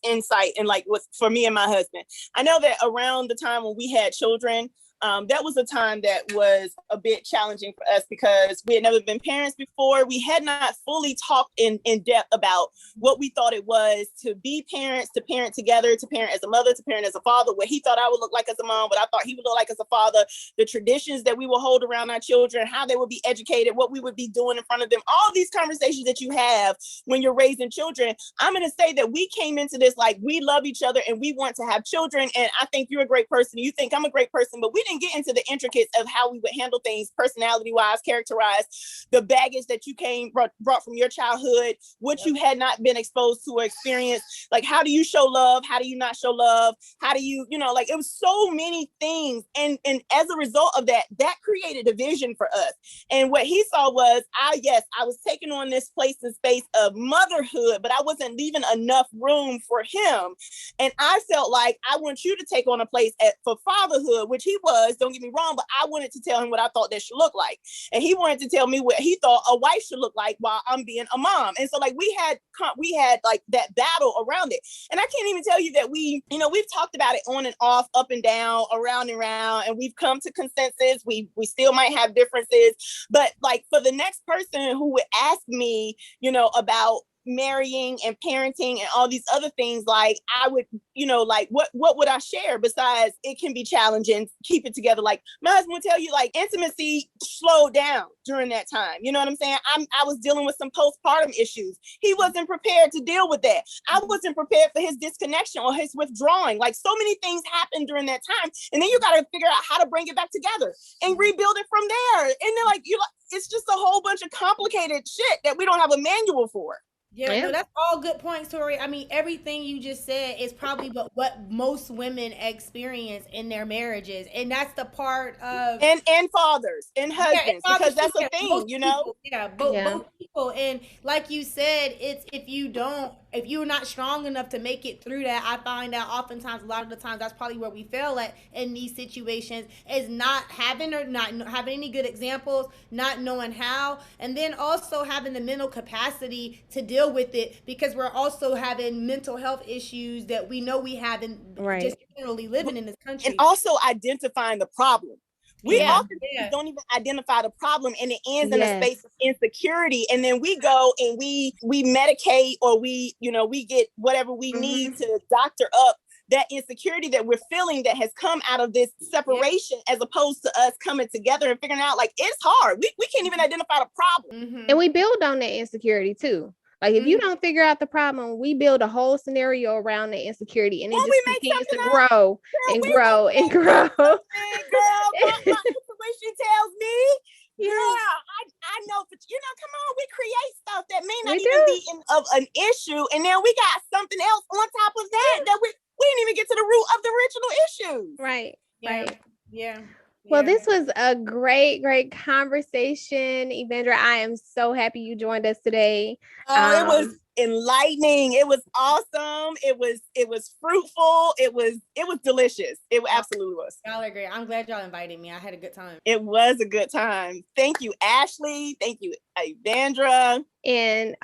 [SPEAKER 3] insight and like what's for me and my husband. I know that around the time when we had children, that was a time that was a bit challenging for us because we had never been parents before. We had not fully talked in depth about what we thought it was to be parents, to parent together, to parent as a mother, to parent as a father, what he thought I would look like as a mom, what I thought he would look like as a father, the traditions that we will hold around our children, how they would be educated, what we would be doing in front of them, all these conversations that you have when you're raising children. I'm going to say that we came into this like we love each other and we want to have children. And I think you're a great person. You think I'm a great person, but we didn't get into the intricacies of how we would handle things personality wise, characterize the baggage that you brought from your childhood, what you had not been exposed to or experienced. Like, how do you show love? How do you not show love? How do you, like, it was so many things. And as a result of that created a vision for us. And what he saw was, I was taking on this place and space of motherhood, but I wasn't leaving enough room for him. And I felt like I want you to take on a place for fatherhood, which he was, don't get me wrong, but I wanted to tell him what I thought that should look like. And he wanted to tell me what he thought a wife should look like while I'm being a mom. And so like we had like that battle around it. And I can't even tell you that we've talked about it on and off, up and down, around and around, and we've come to consensus. We still might have differences, but like for the next person who would ask me, about marrying and parenting and all these other things, like I would, like what would I share besides it can be challenging, keep it together. Like my husband would tell you, like intimacy slowed down during that time. You know what I'm saying? I was dealing with some postpartum issues. He wasn't prepared to deal with that. I wasn't prepared for his disconnection or his withdrawing. Like so many things happened during that time. And then you got to figure out how to bring it back together and rebuild it from there. And then like, it's just a whole bunch of complicated shit that we don't have a manual for.
[SPEAKER 4] Yeah, no, that's all good points, Tori. I mean, everything you just said is probably what most women experience in their marriages, and that's the part of
[SPEAKER 3] and fathers and husbands, because that's a thing,
[SPEAKER 4] people, both people. And like you said, it's if you're not strong enough to make it through that, I find out oftentimes, a lot of the times, that's probably where we fail at in these situations, is not having any good examples, not knowing how, and then also having the mental capacity to deal with it, because we're also having mental health issues that we know we have in just generally living in this country.
[SPEAKER 3] And also identifying the problem. We often don't even identify the problem, and it ends in a space of insecurity. And then we go and we medicate, or we get whatever we need to doctor up that insecurity that we're feeling that has come out of this separation, as opposed to us coming together and figuring out, like, it's hard. We can't even identify the problem.
[SPEAKER 2] And we build on that insecurity too. Like if you don't figure out the problem, we build a whole scenario around the insecurity, and it just continues to grow and grow and grow.
[SPEAKER 3] Girl, my intuition tells me, girl, I know, but come on, we create stuff that may not even be of an issue, and then we got something else on top of that we didn't even get to the root of the original issue.
[SPEAKER 2] Right.
[SPEAKER 4] Yeah.
[SPEAKER 2] Well, this was a great, great conversation, Evandra. I am so happy you joined us today.
[SPEAKER 3] Oh, it was enlightening. It was awesome. It was fruitful. It was delicious. It absolutely was.
[SPEAKER 4] Y'all are great. I'm glad y'all invited me. I had a good time.
[SPEAKER 3] It was a good time. Thank you, Ashley. Thank you, Evandra.
[SPEAKER 2] And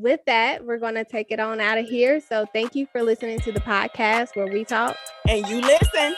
[SPEAKER 2] with that, we're going to take it on out of here. So thank you for listening to the podcast where we talk
[SPEAKER 3] and you listen.